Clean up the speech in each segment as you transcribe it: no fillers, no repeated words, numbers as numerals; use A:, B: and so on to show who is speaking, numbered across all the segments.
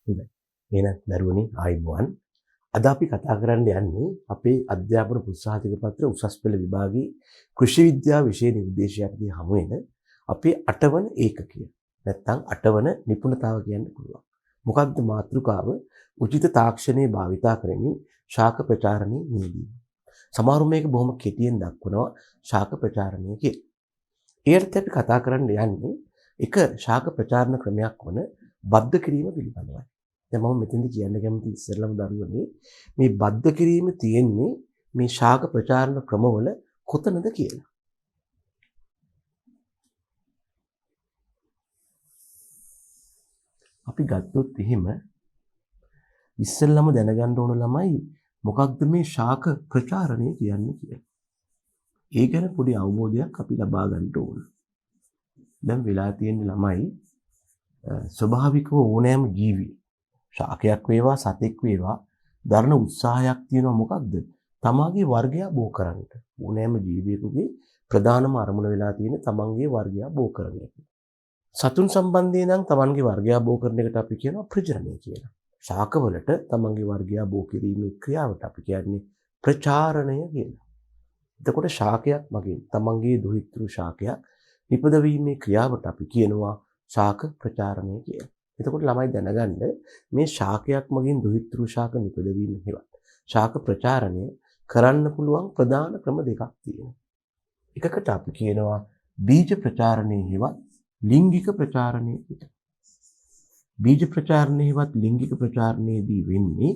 A: හොඳයි. එහෙනම් දරුවනි ආයුබෝවන්. අද අපි කතා කරන්න යන්නේ අපේ අධ්‍යාපන උත්සාහික පත්‍ර උසස් පෙළ විභාගයේ කෘෂි විද්‍යාව විෂය නිර්දේශයකදී හමු වෙන අපේ 8 වන ඒකකය. නැත්නම් 8 වන නිපුණතාව කියන්න පුළුවන්. මොකක්ද මාතෘකාව? උචිත තාක්ෂණයේ භාවිතා කරමින් ශාක ප්‍රචාරණයේ නියැලීම. සමහරු මේක බොහොම කෙටියෙන් දක්වනවා ශාක ප්‍රචාරණය කියලා. ඒකට අපි කතා කරන්න යන්නේ එක ශාක ප්‍රචාරණ ක්‍රමයක් වන බද්ධ කිරීම පිළිබඳවයි. දැන් මම මෙතෙන්දි කියන්න කැමති ඉස්සෙල්ලාම දරුවනේ මේ බද්ධ කිරීම තියෙන්නේ මේ ශාක ප්‍රචාරණ ක්‍රමවල කොතනද කියලා. අපි ගත්තොත් එහෙම ඉස්සෙල්ලාම දැනගන්න ඕන ළමයි මොකක්ද මේ ශාක ප්‍රචාරණය කියන්නේ කියලා. ඒ ගැන පොඩි අවබෝධයක් අපි ලබා ගන්න ඕන. දැන් වෙලා තියෙන ළමයි ස්වභාවිකව ඕනෑම ජීවි ශාකයක් වේවා සතෙක් වේවා දරන උත්සාහයක් තියෙනවා මොකක්ද? තමාගේ වර්ගය බෝ කරන්න. ඕනෑම ජීවියෙකුගේ ප්‍රධානම අරමුණ වෙලා තියෙන තමන්ගේ වර්ගය බෝ කරන එක. සතුන් සම්බන්ධයෙන් නම් තමන්ගේ වර්ගය බෝ කරන එකට අපි කියනවා ප්‍රජනනය කියලා. ශාකවලට තමන්ගේ වර්ගය බෝ කිරීමේ ක්‍රියාවට අපි කියන්නේ ප්‍රචාරණය කියලා. එතකොට ශාකයක් මගින් තමන්ගේ දුහිතෘ ශාකයක් නිපදවීමේ ක්‍රියාවට අපි කියනවා ශාක ප්‍රචාරණය කියලා. එතකොට ළමයි දැනගන්න මේ ශාකයක් මගින් දුහිතෘ ශාක නිපදවීම හේවත් ශාක ප්‍රචාරණය කරන්න පුළුවන් ප්‍රධාන ක්‍රම දෙකක් තියෙනවා. එකකට අපි කියනවා බීජ ප්‍රචාරණය හේවත් ලිංගික ප්‍රචාරණය කියලා. බීජ ප්‍රචාරණය හේවත් ලිංගික ප්‍රචාරණයේදී වෙන්නේ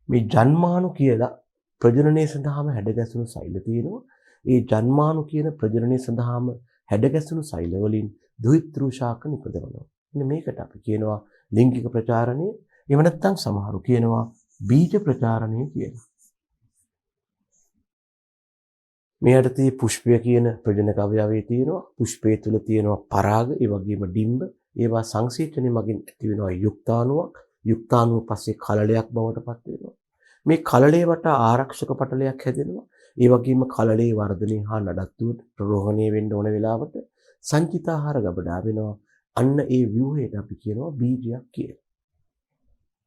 A: මේ ජන්මාණු කියලා ප්‍රජනනය සඳහාම හැඩගැසුණු සෛල තියෙනවා. ඒ ජන්මාණු කියන ප්‍රජනනය සඳහාම හැඩගැසුණු සෛල වලින් දුහිතෘ ශාක නිපදවනවා. මෙන්න මේකට අපි කියනවා ලිංගික ප්‍රචාරණය. එහෙම නැත්නම් සමහරු කියනවා බීජ ප්‍රචාරණය කියලා. මේ යටතේ පුෂ්පය කියන ප්‍රජනක අවයවයේ තියෙනවා. පුෂ්පය තුල තියෙනවා පරාග, ඒ වගේම ඩිම්බ. ඒවා සංසේචනය මගින් ඇති වෙනවා යුක්තාණුවක්. යුක්තාණුව පස්සේ කලලයක් බවට පත් වෙනවා. මේ කලලේ වටා ආරක්ෂක පටලයක් හැදෙනවා. ඒ වගේම කලලේ වර්ධනය හා නඩත්තුවට ප්‍රරෝහණය වෙන්න ඕන වෙලාවට සංචිතාහාර ගබඩා වෙනවා. අන්න ඒ ව්‍යුහයට අපි කියනවා බීජයක් කියලා.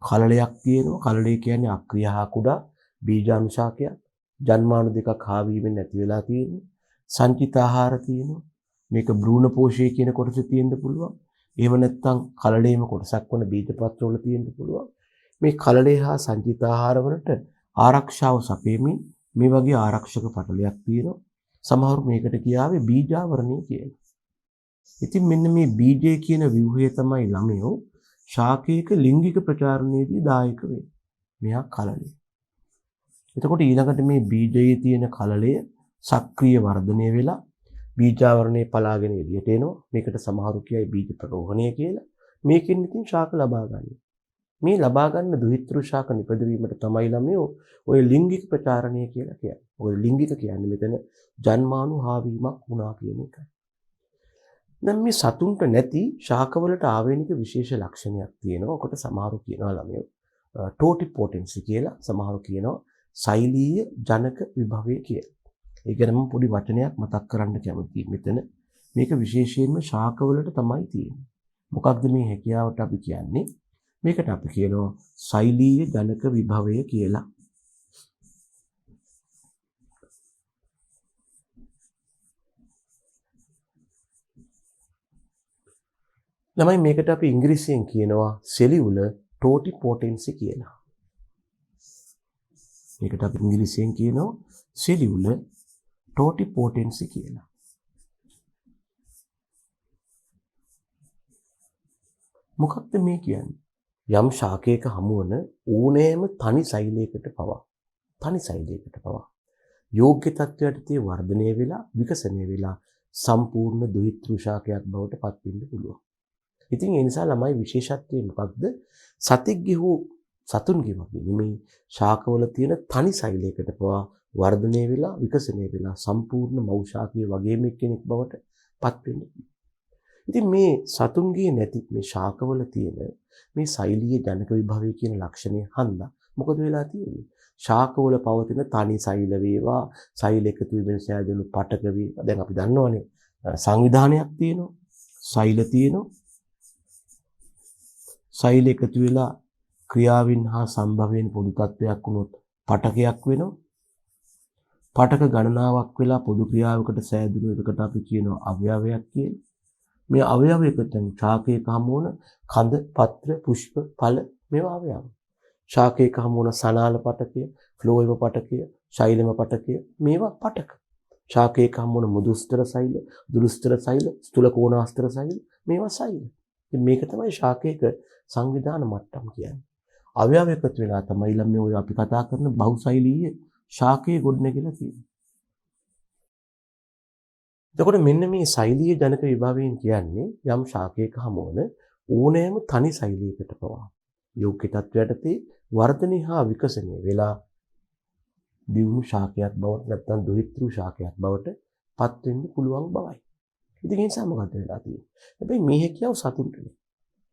A: කලලයක් තියෙනවා. කලලේ කියන්නේ අක්‍රිය හා කුඩා බීජාණුශාකයක්. ජන්මාණු දෙකක් හාවීමෙන් නැති වෙලා තියෙන්නේ. සංචිතාහාර තියෙනවා. මේක භ්‍රූණ පෝෂය කියන කොටස තියෙන්න පුළුවන්. එහෙම නැත්නම් කලලේම කොටසක් වන බීජපත්‍ර වල තියෙන්න පුළුවන්. මේ කලලේ හා සංචිතාහාර වලට ආරක්ෂාව සපයමින් මේ වගේ ආරක්ෂක පටලයක් තියෙනවා. සමහරු මේකට කියාවේ බීජාවරණය කියලා. ඉතින් මෙන්න මේ බීජය කියන ව්‍යුහය තමයි ළමයෝ ශාකයක ලිංගික ප්‍රචාරණයේදී දායක වෙන්නේ. මෙයා කලලය. එතකොට ඊළඟට මේ බීජයේ තියෙන කලලය සක්‍රීය වර්ධනය වෙලා බීජාවරණය පලාගෙන එළියට එනවා. මේකට සමහරු කියයි බීජ ප්‍රරෝහණය කියලා. මේකෙන් ඉතින් ශාක ලබා ගන්නවා. මේ ලබා ගන්න දුහිතෘ ශාක නිපදවීමට තමයි ළමයෝ ඔය ලිංගික ප්‍රචාරණය කියලා කියන්නේ. ඔය ලිංගික කියන්නේ මෙතන ජන්මාණු හාවීමක් වුණා කියන එකයි. දැන් මේ සතුන්ට නැති ශාකවලට ආවේනික විශේෂ ලක්ෂණයක් තියෙනවා. ඔකට සමහරු කියනවා ළමයෝ ටෝටිපොටෙන්සි කියලා. සමහරු කියනවා සෛලීය ජනක විභවය කියලා. ඒ ගැනම පොඩි වචනයක් මතක් කරන්න කැමතියි මෙතන. මේක විශේෂයෙන්ම ශාකවලට තමයි තියෙන්නේ. මොකක්ද මේ හැකියාවට අපි කියන්නේ? මේකට අපි කියනවා සෛලීය ජනක විභවය කියලා. ළමයි මේකට අපි ඉංග්‍රීසියෙන් කියනවා cellular totipotency කියලා. මේකට අපි ඉංග්‍රීසියෙන් කියනවා cellular totipotency කියලා. මොකක්ද මේ කියන්නේ? යම් ශාකයක හමුවන ඕනෑම තනි සෛලයකට පවා යෝග්‍ය තත්ත්වයටදී වර්ධනය වෙලා විකසනය වෙලා සම්පූර්ණ දුහිතෘ ශාකයක් බවට පත් වෙන්න පුළුවන්. ඉතින් ඒ නිසා ළමයි විශේෂත්වය මොකක්ද? සතෙක්ගේ හෝ සතුන්ගේ වගේ නෙමෙයි ශාකවල තියෙන තනි සෛලයකට පවා වර්ධනය වෙලා විකසනය වෙලා සම්පූර්ණ මෞෂාකීය වගේම කෙනෙක් බවට පත් වෙන්න. ඉතින් මේ සතුන්ගේ නැති මේ ශාකවල තියෙන මේ සෛලීය ජනක විභවය කියන ලක්ෂණය හන්දා මොකද වෙලා තියෙන්නේ? ශාකවල පවතින තනි සෛල වේවා සෛල එකතු වීමෙන් සෑදෙනු පටක වේවා. දැන් අපි දන්නවනේ සංවිධානයක් තියෙනවා. සෛල තියෙනවා. සෛල එකතු වෙලා ක්‍රියාවෙන් හා සම්භවයෙන් පොදු තත්වයක් වුණොත් පටකයක් වෙනවා. පටක ගණනාවක් වෙලා පොදු ක්‍රියාවකට සෑදුණු එකකට අපි කියනවා අවයවයක් කියලා. මේ අවයව එකතෙන් ශාකයක හමු වන කඳ, පත්‍ර, පුෂ්ප, ඵල මේවා අවයව. ශාකයක හමු වන සනාල පටකය, ෆ්ලෝයම පටකය, ශෛලම පටකය මේවා පටක. ශාකයක හමු වන මුදුස්තර සෛල, දුරුස්තර සෛල, ස්ථූල කෝණාස්තර සෛල මේවා සෛල. මේක තමයි ශාකයක සංවිධාන මට්ටම කියන්නේ. අවයව එකතු වෙලා තමයි ළමයි ඔය අපි කතා කරන බහුසෛලීය ශාකයේ ගොඩනැගිලා තියෙන්නේ. එතකොට මෙන්න මේ සෛලීය ජනක විභවයෙන් කියන්නේ යම් ශාකයක හමුවන ඕනෑම තනි සෛලයකට පවා යෝග්‍ය තත්වයටදී වර්ධනය හා විකසනය වෙලා දියුණු ශාකයක් බවට නැත්නම් දුහිතෘ ශාකයක් බවට පත් වෙන්න පුළුවන් බවයි. ඉතින් ඒ නිසා මොකද වෙලා තියෙන්නේ? හැබැයි මේ හැකියාව සතුන්ට නෙවෙයි.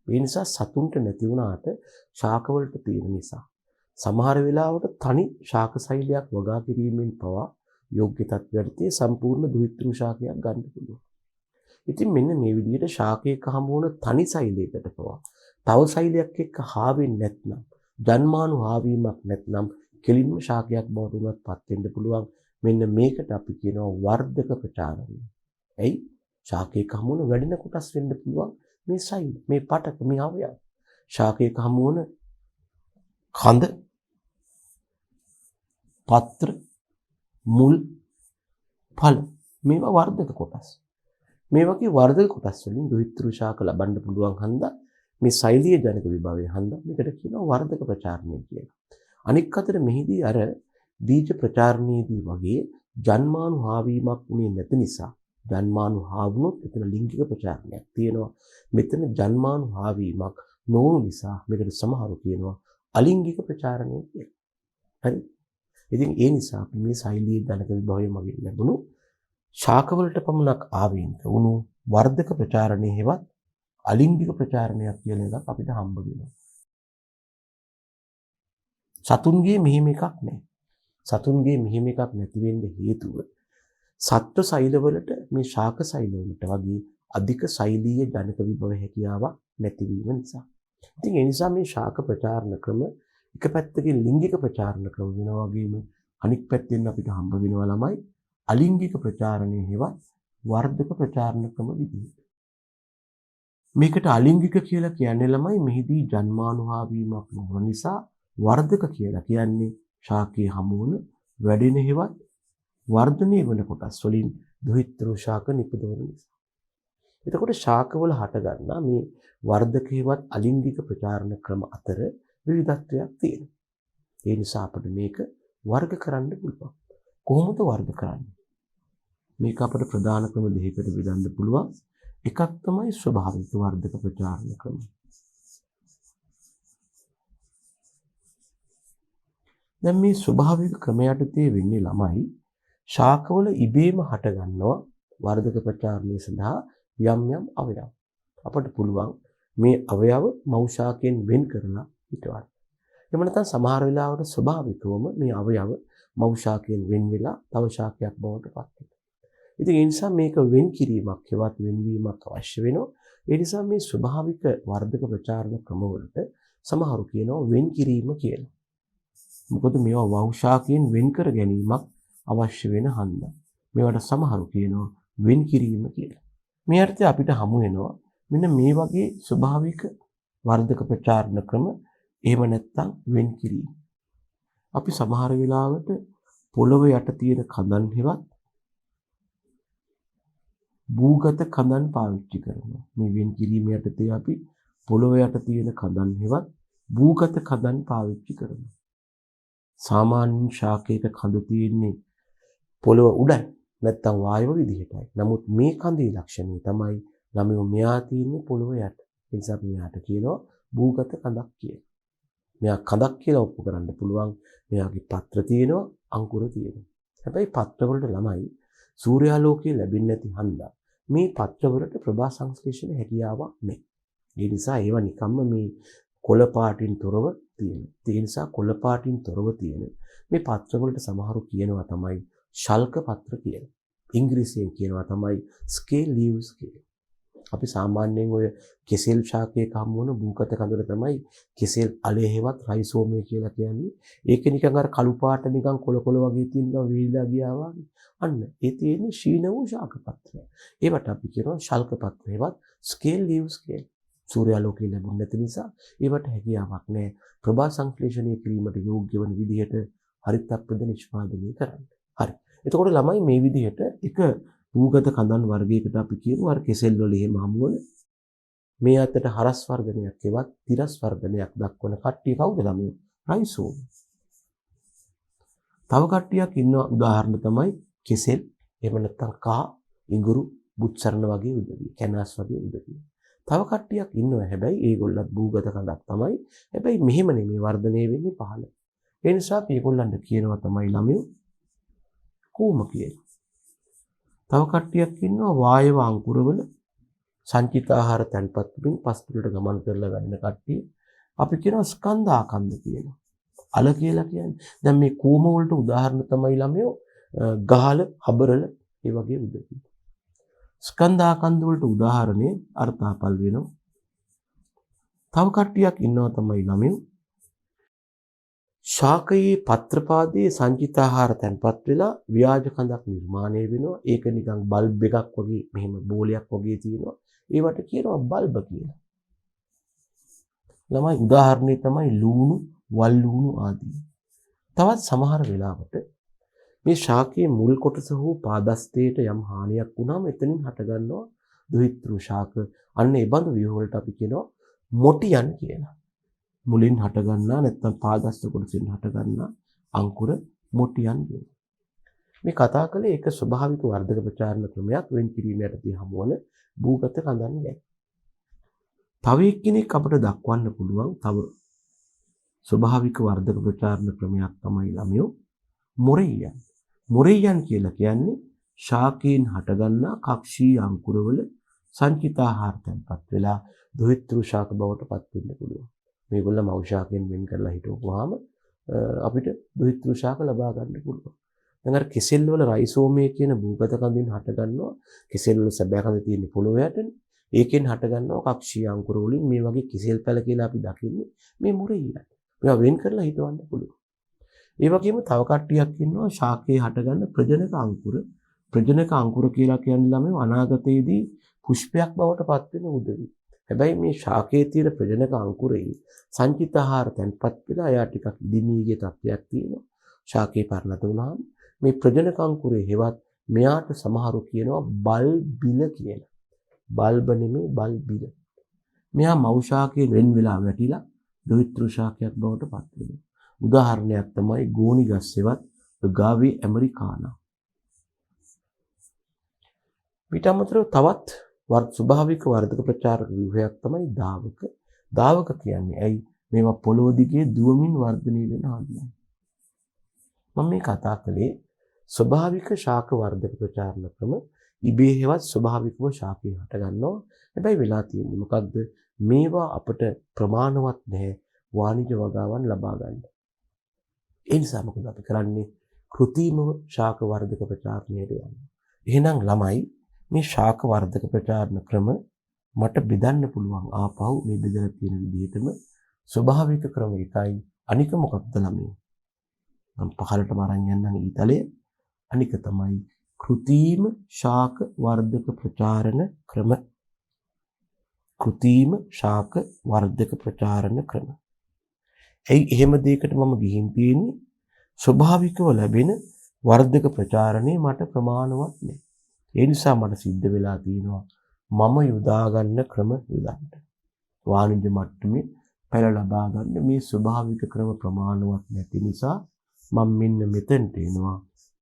A: ඒ නිසා සතුන්ට නැති වුණාට ශාකවලට තියෙන නිසා සමහර වෙලාවට තනි ශාක සෛලයක් වගා කිරීමෙන් පවා යෝග්‍ය තත්ත්වයටදී සම්පූර්ණ දුහිතෘ ශාකයක් ගන්න පුළුවන්. ඉතින් මෙන්න මේ විදිහට ශාකයක හමු වන තනි සෛලයකට පවා තව සෛලයක් එක්ක හාවෙන්නේ නැත්නම් ජන්මානු හාවීමක් නැත්නම් කෙලින්ම ශාකයක් බවට උනත් පත් වෙන්න පුළුවන්. මෙන්න මේකට අපි කියනවා වර්ධක ප්‍රචාරණය. එයි ශාකයක හමු වන වැඩින කොටස් වෙන්න පුළුවන් මේ සෛල, මේ පටක, මේ අවයව. ශාකයක හමු වන කඳ, පත්‍ර, මුල්, ඵල මේවා වර්ධක කොටස්. මේ වගේ වර්ධක කොටස් වලින් දුහිතෘ ශාක ලබන්න පුළුවන් හන්දා මේ සෛලීය ජනක විභවයේ හන්දා මේකට කියනවා වර්ධක ප්‍රචාරණය කියලා. අනික් අතට මෙහිදී අර බීජ ප්‍රචාරණයේදී වගේ ජන්මානු හාවීමක් උනේ නැති නිසා ජන්මානු හාවුනොත් එතන ලිංගික ප්‍රචාරණයක් තියෙනවා. මෙතන ජන්මානු හාවීමක් නොවුණු නිසා මේකට සමහරු කියනවා අලිංගික ප්‍රචාරණය කියලා. හරි. ඉතින් ඒ නිසා අපි මේ සෛලීය ජනක විභවය මගින් ලැබුණු ශාකවලට පමණක් ආවේනික වුණු වර්ධක ප්‍රචාරණයේ හෙවත් අලිංගික ප්‍රචාරණයක් කියන එකක් අපිට හම්බ වෙනවා. සතුන්ගේ මෙහෙම එකක් නැහැ. සතුන්ගේ මෙහෙම එකක් නැති වෙන්න හේතුව සත්ව සෛලවලට මේ ශාක සෛලවලට වගේ අධික සෛලීය ජනක විභව හැකියාවක් නැතිවීම නිසා. ඉතින් ඒ නිසා මේ ශාක ප්‍රචාරණ ක්‍රම එක පැත්තකින් ලිංගික ප්‍රචාරණ ක්‍රම වෙනවා වගේම අනික් පැත්තෙන් අපිට හම්බ වෙනවා ළමයි අලිංගික ප්‍රචාරණය හෙවත් වර්ධක ප්‍රචාරණ ක්‍රම විදිහට. මේකට අලිංගික කියලා කියන්නේ ළමයි මෙහිදී ජන්මානුහා වීමක් නොවන නිසා වර්ධක කියලා කියන්නේ ශාකයේ හමු වන වැඩෙන හෙවත් වර්ධනය වන කොටස් වලින් දුහිතෘ ශාක නිපදවන නිසා. එතකොට ශාකවල හට ගන්නා මේ වර්ධක හෙවත් අලිංගික ප්‍රචාරණ ක්‍රම අතර විවිධත්වයක් තියෙනවා. ඒ නිසා අපිට මේක වර්ග කරන්න පුළුවන්. කොහොමද වර්ග කරන්නේ? මේක අපිට ප්‍රධාන ක්‍රම දෙකකට බෙදන්න පුළුවන්. එකක් තමයි ස්වභාවික වර්ධක ප්‍රචාරණ ක්‍රම. දැන් මේ ස්වභාවික ක්‍රමයටදී වෙන්නේ ළමයි ශාකවල ඉබේම හට ගන්නවා වර්ධක ප්‍රචාරණය සඳහා යම් යම් අවයව. අපට පුළුවන් මේ අවයව මව් ශාකයෙන් වෙන් කරලා හිටවන්න. එහෙම නැත්නම් සමහර වෙලාවට ස්වභාවිකවම මේ අවයව මව් ශාකයෙන් වෙන් වෙලා තව ශාකයක් බවට පත් වෙනවා. ඉතින් ඒ නිසා මේක වෙන් කිරීමක් හෙවත් වෙන්වීමක් අවශ්‍ය වෙනවා. ඒ නිසා මේ ස්වභාවික වර්ධක ප්‍රචාරණ ක්‍රමවලට සමහරු කියනවා වෙන් කිරීම කියලා. මොකද මේවා මව් ශාකයෙන් වෙන් කර ගැනීමක් අවශ්‍ය වෙන හන්දා. මේවට සමහරු කියනවා වෙන් කිරීම කියලා. මේ අර්ථය අපිට හමු වෙනවා මෙන්න මේ වගේ ස්වභාවික වර්ධක ප්‍රචාරණ ක්‍රම එහෙම නැත්නම් වෙන් කිරීම. අපි සමහර වෙලාවට පොළොව යට තියෙන කඳන් හෙවත් භූගත කඳන් පාවිච්චි කරනවා. මේ වෙන් කිරීම යටතේ අපි පොළොව යට තියෙන කඳන් හෙවත් භූගත කඳන් පාවිච්චි කරනවා. සාමාන්‍ය ශාකයක කඳ තියෙන්නේ පොළොව උඩයි නැත්නම් වායව විදිහටයි. නමුත් මේ කඳේ ලක්ෂණය තමයි ළමයෝ මෙයා තියෙන්නේ පොළොව යට. ඒ නිසා මෙයාට කියනවා භූගත කඳක් කියලා. මෙයා කඳක් කියලා ඔප්පු කරන්න පුළුවන්. මෙයාගේ පත්‍ර තියෙනවා, අංකුර තියෙනවා. හැබැයි පත්‍රවලට ළමයි සූර්යාලෝකය ලැබෙන්නේ නැති හන්දා මේ පත්‍රවලට ප්‍රභා සංශ්ලේෂණ හැකියාවක් නැහැ. ඒ නිසා ඒවා නිකම්ම මේ කොළ පාටින් තොරව තියෙනවා. ඒ නිසා කොළ පාටින් තොරව තියෙන මේ පත්‍රවලට සමහරු කියනවා තමයි ශල්ක පත්‍ර කියලා. ඉංග්‍රීසියෙන් කියනවා තමයි ස්කේල් ලීව්ස් කියලා. අපි සාමාන්‍යයෙන් ඔය කෙසෙල් ශාකයක හමු වන භූගත කඳුල තමයි කෙසෙල් අලේ හේවත් රයිසෝමය කියලා කියන්නේ. ඒක නිකන් අර කළු පාට නිකන් කොළ කොළ වගේ තියෙනවා වේලිලා ගියා වගේ. අන්න ඒ තියෙන්නේ ශීන වූ ශාක පත්‍රය. ඒවට අපි කියනවා ශල්ක පත්‍ර හේවත් ස්කේල් ලීව් ස්කේල්. සූර්යාලෝකය ලැබුණ නැති නිසා ඒවට හැකියාවක් නැහැ. ප්‍රභා සංශ්ලේෂණය කිරීමට යෝග්‍ය වන විදිහට හරිතප්‍රද නිෂ්පාදනය කරන්න. හරි. එතකොට ළමයි මේ විදිහට එක භූගත කඳන් වර්ගයකට අපි කියනවා අර කෙසෙල් වල එහෙම හමුවන මේ අතට හරස් වර්ධනයක් එවත් තිරස් වර්ධනයක් දක්වන කට්ටිය කවුද ළමයෝ? රයිසෝම. තව කට්ටියක් ඉන්න උදාහරණ තමයි කෙසෙල්, එහෙම නැත්නම් කා, ඉඟුරු, බුත්සරණ වගේ උදවිය, කැනාස් වගේ උදවිය. තව කට්ටියක් ඉන්නවා හැබැයි ඒගොල්ලත් භූගත කඳක් තමයි. හැබැයි මෙහෙම නෙමෙයි වර්ධනය වෙන්නේ පහළ. ඒ නිසා අපි ඒගොල්ලන්ට කියනවා තමයි ළමයෝ කෝම කියලා. තව කට්ටියක් ඉන්නවා වායව අංකුරවල සංචිත ආහාර තැන්පත් වීම පස්තුලට ගමන් කරලා වැඩෙන කට්ටිය. අපි කියනවා ස්කන්ධාකන්ද කියලා. අල කියලා කියන්නේ. දැන් මේ කෝම වලට උදාහරණ තමයි ළමයෝ ගහල, හබරල ඒ වගේ උදවිය. ස්කන්ධාකන්ද වලට උදාහරණේ අර්ථාපල් වෙනවා. තව කට්ටියක් ඉන්නවා තමයි ළමයෝ ශාකයේ පත්‍රපාදයේ සංචිත ආහාර තැන්පත් වෙලා ව්‍යාජ කඳක් නිර්මාණය වෙනවා. ඒක නිකන් බල්බ් එකක් වගේ මෙහෙම බෝලයක් වගේ තියෙනවා. ඒවට කියනවා බල්බ කියලා. ළමයි උදාහරණේ තමයි ලූණු, වල් ලූණු ආදී. තවත් සමහර වෙලාවට මේ ශාකයේ මුල් කොටස හෝ පාදස්තයට යම් හානියක් වුණාම එතනින් හටගන්නවා දුහිතෘ ශාක. අන්න ඒ බඳු ව්‍යුහවලට අපි කියනවා මොටියන් කියලා. මුලින් හටගන්නා නැත්නම් පාදස්ත කොටසින් හටගන්නා අංකුර මොටියන් වෙනවා. මේ කතා කළේ එක ස්වභාවික වර්ධක ප්‍රචාරණ ක්‍රමයක් වෙන් කිරීමේදී හමුවන භූගත කඳන් ගැන. තව එක්කෙනෙක් අපිට දක්වන්න පුළුවන් තව ස්වභාවික වර්ධක ප්‍රචාරණ ක්‍රමයක් තමයි ළමයෝ මොරෙයන්. මොරෙයන් කියලා කියන්නේ ශාකයෙන් හටගන්නා කක්ෂී අංකුරවල සංචිත ආහාර තැන්පත් වෙලා දුහිතෘ ශාක බවට පත් වෙන්න පුළුවන්. මේගොල්ල මව් ශාකයෙන් වෙන් කරලා හිටවුවාම අපිට දුහිතෘ ශාක ලබා ගන්න පුළුවන්. දැන් අර කෙසෙල් වල රයිසෝමය කියන භූගත කඳින් හට ගන්නවා. කෙසෙල් වල සැබෑ කඳ තියෙන පොළොව යටනේ. ඒකෙන් හට ගන්නවා කක්ෂී අංකුර වලින් මේ වගේ කෙසෙල් පැල කියලා අපි දකින්නේ මේ මොරෙයන්. මේවා වෙන් කරලා හිටවන්න පුළුවන්. ඒ වගේම තව කට්ටියක් ඉන්නවා ශාකයේ හටගන්න ප්‍රජනක අංකුර. ප්‍රජනක අංකුර කියලා කියන්නේ ළමයි අනාගතයේදී පුෂ්පයක් බවට පත් වෙන උදවිය. හැබැයි මේ ශාකයේ තියෙන ප්‍රජනක අංකුරේ සංචිත ආහාර තැන්පත් වෙලා එයා ටිකක් ඉදිමීගේ තත්ත්වයක් තියෙනවා. ශාකේ පරිණත වුණාම මේ ප්‍රජනක අංකුරේ හෙවත් මෙයාට සමහරු කියනවා බල් බිල කියලා. බල්බ නෙමෙයි බල් බිල. මෙයා මව් ශාකයෙන් වෙන් වෙලා වැටිලා දුහිතෘ ශාකයක් බවට පත් වෙනවා. උදාහරණයක් තමයි ගෝනි ගස් එවත් ගාවේ ඇමරිකානා. ඊට අමතරව තවත් ස්වභාවික වර්ධක ප්‍රචාරක ව්‍යුහයක් තමයි දාවක. දාවක කියන්නේ ඇයි මේවා පොළොව දිගේ දුවමින් වර්ධනය වෙන ආදියයි. මම මේ කතා කළේ ස්වභාවික ශාක වර්ධක ප්‍රචාරණ ක්‍රම ඉබේ හේවත් ස්වභාවිකව ශාකේ හට ගන්නවා. හැබැයි වෙලා තියෙන්නේ මොකක්ද? මේවා අපට ප්‍රමාණවත් නැහැ වාණිජ වගාවන් ලබා ගන්න. ඒ නිසා මොකද අපි කරන්නේ? කෘත්‍රිමව ශාක වර්ධක ප්‍රචාරණයට යනවා. එහෙනම් ළමයි මේ ශාක වර්ධක ප්‍රචාරණ ක්‍රම මට බෙදන්න පුළුවන් ආපහු මේ බෙදලා තියෙන විදිහටම ස්වභාවික ක්‍රම එකයි. අනික මොකක්ද ළමයි? මම පහලටම අරන් යන්නම් ඊතලය. අනික තමයි කෘත්‍රිම ශාක වර්ධක ප්‍රචාරණ ක්‍රම. කෘත්‍රිම ශාක වර්ධක ප්‍රචාරණ ක්‍රම. ඇයි එහෙම දෙයකට මම ගිහින් තියෙන්නේ? ස්වභාවිකව ලැබෙන වර්ධක ප්‍රචාරණේ මට ප්‍රමාණවත් නෑ. ඒ නිසා මට සිද්ධ වෙලා තියෙනවා මම යොදා ගන්න ක්‍රම යොදන්න. වාණිජ්‍ය මට්ටමේ පැල ලබා ගන්න මේ ස්වභාවික ක්‍රම ප්‍රමාණවත් නැති නිසා මම මෙන්න මෙතනට එනවා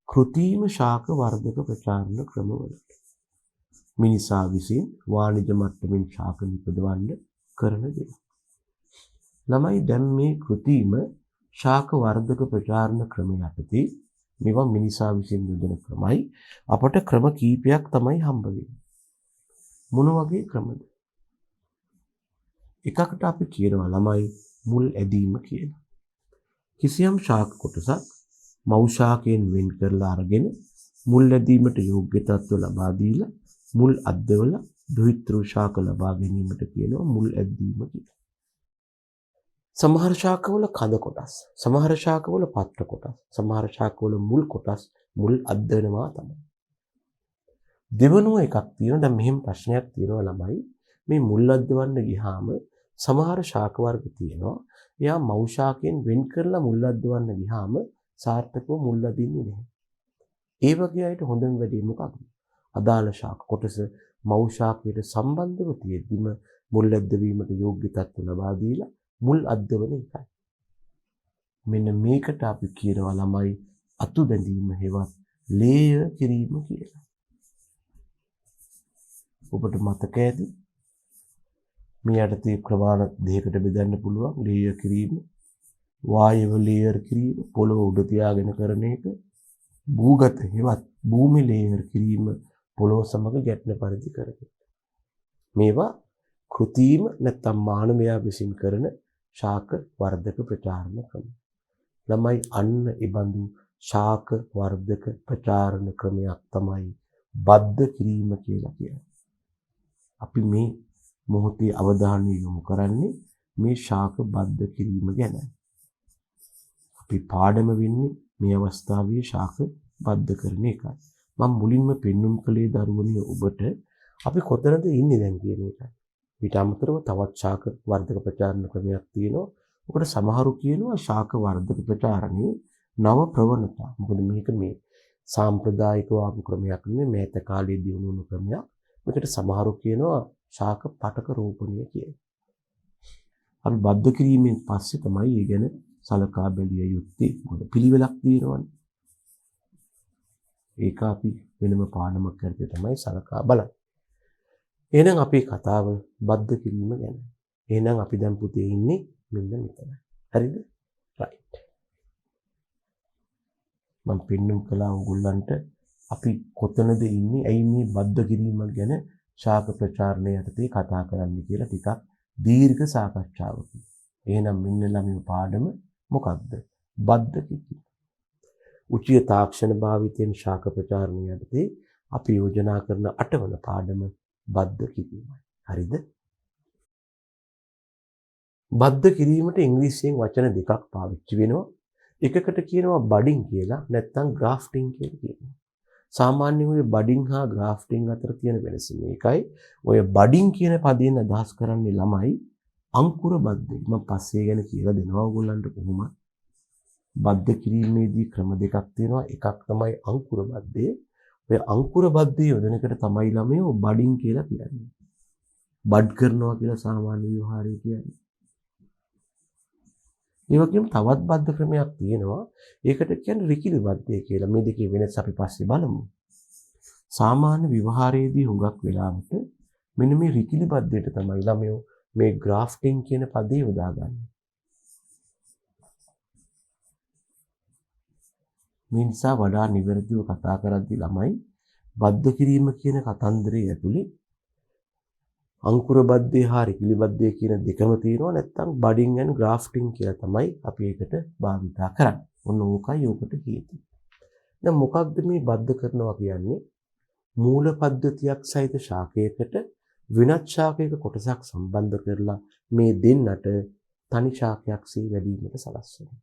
A: කෘත්‍රිම ශාක වර්ධක ප්‍රචාරණ ක්‍රමවලට. මිනිසා විසින් වාණිජ්‍ය මට්ටමින් ශාක නිපදවන්න කරන දේ. ළමයි දැන් මේ කෘත්‍රිම ශාක වර්ධක ප්‍රචාරණ ක්‍රම යටතේ මේවා මිනිසා විසින් යොදන ක්‍රමයි. අපට ක්‍රම කීපයක් තමයි හම්බ වෙන්නේ. මොන වගේ ක්‍රමද? එකකට අපි කියනවා ළමයි මුල් ඇදීම කියලා. කිසියම් ශාක කොටසක් මව් ශාකයෙන් වෙන් කරලා අරගෙන මුල් ඇදීමට යෝග්‍ය තත්ත්ව ලබා දීලා මුල් අද්දවල දුහිතෘ ශාක ලබා ගැනීමට කියනවා මුල් ඇද්දීම කියලා. සමහර ශාකවල කඳ කොටස්, සමහර ශාකවල පත්‍ර කොටස්, සමහර ශාකවල මුල් කොටස් මුල් අද්දනවා තමයි. දෙවනුව එකක් තියෙනවා. දැන් මෙහෙම ප්‍රශ්නයක් තියෙනවා ළමයි. මේ මුල් අද්දවන්න ගියාම සමහර ශාක වර්ග තියෙනවා. එයා මව් ශාකයෙන් වෙන් කරලා මුල් අද්දවන්න ගියාම සාර්ථකව මුල් අදින්නේ නැහැ. ඒ වගේ අයට හොඳම වැඩේ මොකක්ද? අදාළ ශාක කොටස මව් ශාකයට සම්බන්ධව තියෙද්දිම මුල් අද්දවීමට යෝග්‍ය තත්ත්ව ලබා දීලා මුල් අද්දවන එකයි. මෙන්න මේකට අපි කියනවා ළමයි අතු බැඳීම හෙවත් ලේයර් කිරීම කියලා. ඔබට මතක ඇති මේ යටතේ ප්‍රමාණ දෙකකට බෙදන්න පුළුවන්. ලේයර් කිරීම, වායව ලේයර් කිරීම, පොළොව උඩ තියාගෙන කරන එක, භූගත හෙවත් භූමි ලේයර් කිරීම, පොළොව සමග ගැටෙන පරිදි කරන. මේවා කෘත්‍රිම නැත්නම් මානවයා විසින් කරන ශාක වර්ධක ප්‍රචාරණ ක්‍රම. ළමයි අන්න ඒ බඳු ශාක වර්ධක ප්‍රචාරණ ක්‍රමයක් තමයි බද්ධ කිරීම කියලා කියන්නේ. අපි මේ මොහොතේ අවධානය යොමු කරන්නේ මේ ශාක බද්ධ කිරීම ගැන. අපි පාඩම වෙන්නේ මේ අවස්ථාවේ ශාක බද්ධ කරන එකයි. මම මුලින්ම පෙන්눔 කළේ දරුවනේ ඔබට අපි කොතනද ඉන්නේ දැන් කියන එකයි. ඊට අමතරව තවත් ශාක වර්ධක ප්‍රචාරණ ක්‍රමයක් තියෙනවා. ඔකට සමහරු කියනවා ශාක වර්ධක ප්‍රචාරණේ නව ප්‍රවණතා. මොකද මේක මේ සාම්ප්‍රදායික ආපු ක්‍රමයක් නෙමෙයි, මේත කාලේ දියුණු වුණු ක්‍රමයක්. මේකට සමහරු කියනවා ශාක පටක රෝපණය කියලා. අපි බද්ධ කිරීමෙන් පස්සේ තමයි ඒ ගැන සලකා බැලිය යුත්තේ. මොකද පිළිවෙලක් තියෙනවනේ. ඒක අපි වෙනම පාඩමක් කරලා තමයි සලකා බලන්නේ. එහෙනම් අපේ කතාව බද්ධ කිරීම ගැන. එහෙනම් අපි දැන් පුතේ ඉන්නේ මෙන්න මෙතන. හරිද? රයිට්. මම පෙන්눔 කළා උගුල්ලන්ට අපි කොතනද ඉන්නේ, ඇයි මේ බද්ධ කිරීම ගැන ශාක ප්‍රචාරණය යටතේ කතා කරන්නේ කියලා ටිකක් දීර්ඝ සාකච්ඡාවකින්. එහෙනම් මෙන්න ළමයි පාඩම මොකක්ද? බද්ධ කිරීම. උචිත තාක්ෂණ භාවිතයෙන් ශාක ප්‍රචාරණය යටතේ අපි යෝජනා කරන 8 වන පාඩම බද්ධ කිරීමයි. හරිද? බද්ධ කිරීමට ඉංග්‍රීසියෙන් වචන දෙකක් පාවිච්චි වෙනවා. එකකට කියනවා බඩින් කියලා, නැත්නම් ග්‍රාෆ්ටිං කියලා කියනවා. සාමාන්‍යයෙන් ඔය බඩින් හා ග්‍රාෆ්ටිං අතර තියෙන වෙනස මේකයි. ඔය බඩින් කියන පදයෙන් අදහස් කරන්නේ ළමයි අංකුර බද්ධය. මම පස්සේ ගැන කියලා දෙනවා ඔයගොල්ලන්ට කොහොමද. බද්ධ කිරීමේදී ක්‍රම දෙකක් තියෙනවා. එකක් තමයි අංකුර බද්ධය. ඔය අංකුර බද්ධය යොදන එකට තමයි ළමයෝ බඩින් කියලා කියන්නේ. බඩ් කරනවා කියලා සාමාන්‍ය ව්‍යවහාරය කියන්නේ. ඒ වගේම තවත් බද්ධ ක්‍රමයක් තියෙනවා. ඒකට කියන්නේ රිකිලි බද්ධය කියලා. මේ දෙකේ වෙනස අපි පස්සේ බලමු. සාමාන්‍ය ව්‍යවහාරයේදී හුඟක් වෙලාවට මෙන්න මේ රිකිලි බද්ධයට තමයි ළමයෝ මේ ග්‍රාෆ්ටිං කියන පදේ යොදාගන්නේ. මේ නිසා වඩා නිවැරදිව කතා කරද්දී ළමයි බද්ධ කිරීම කියන කතන්දරය ඇතුලේ අංකුර බද්ධය හා රිකිලි බද්ධය කියන දෙකම තියෙනවා. නැත්නම් බඩින් ඇන් ග්‍රාෆ්ටිං කියලා තමයි අපි ඒකට භාවිතා කරන්නේ. ඔන්න ඕකයි ඕකට හේතුව. දැන් මොකක්ද මේ බද්ධ කරනවා කියන්නේ? මූල පද්ධතියක් සහිත ශාකයකට වෙනත් ශාකයක කොටසක් සම්බන්ධ කරලා මේ දෙන්නට තනි ශාකයක්සේ වැඩිවීමට සලස්වනවා.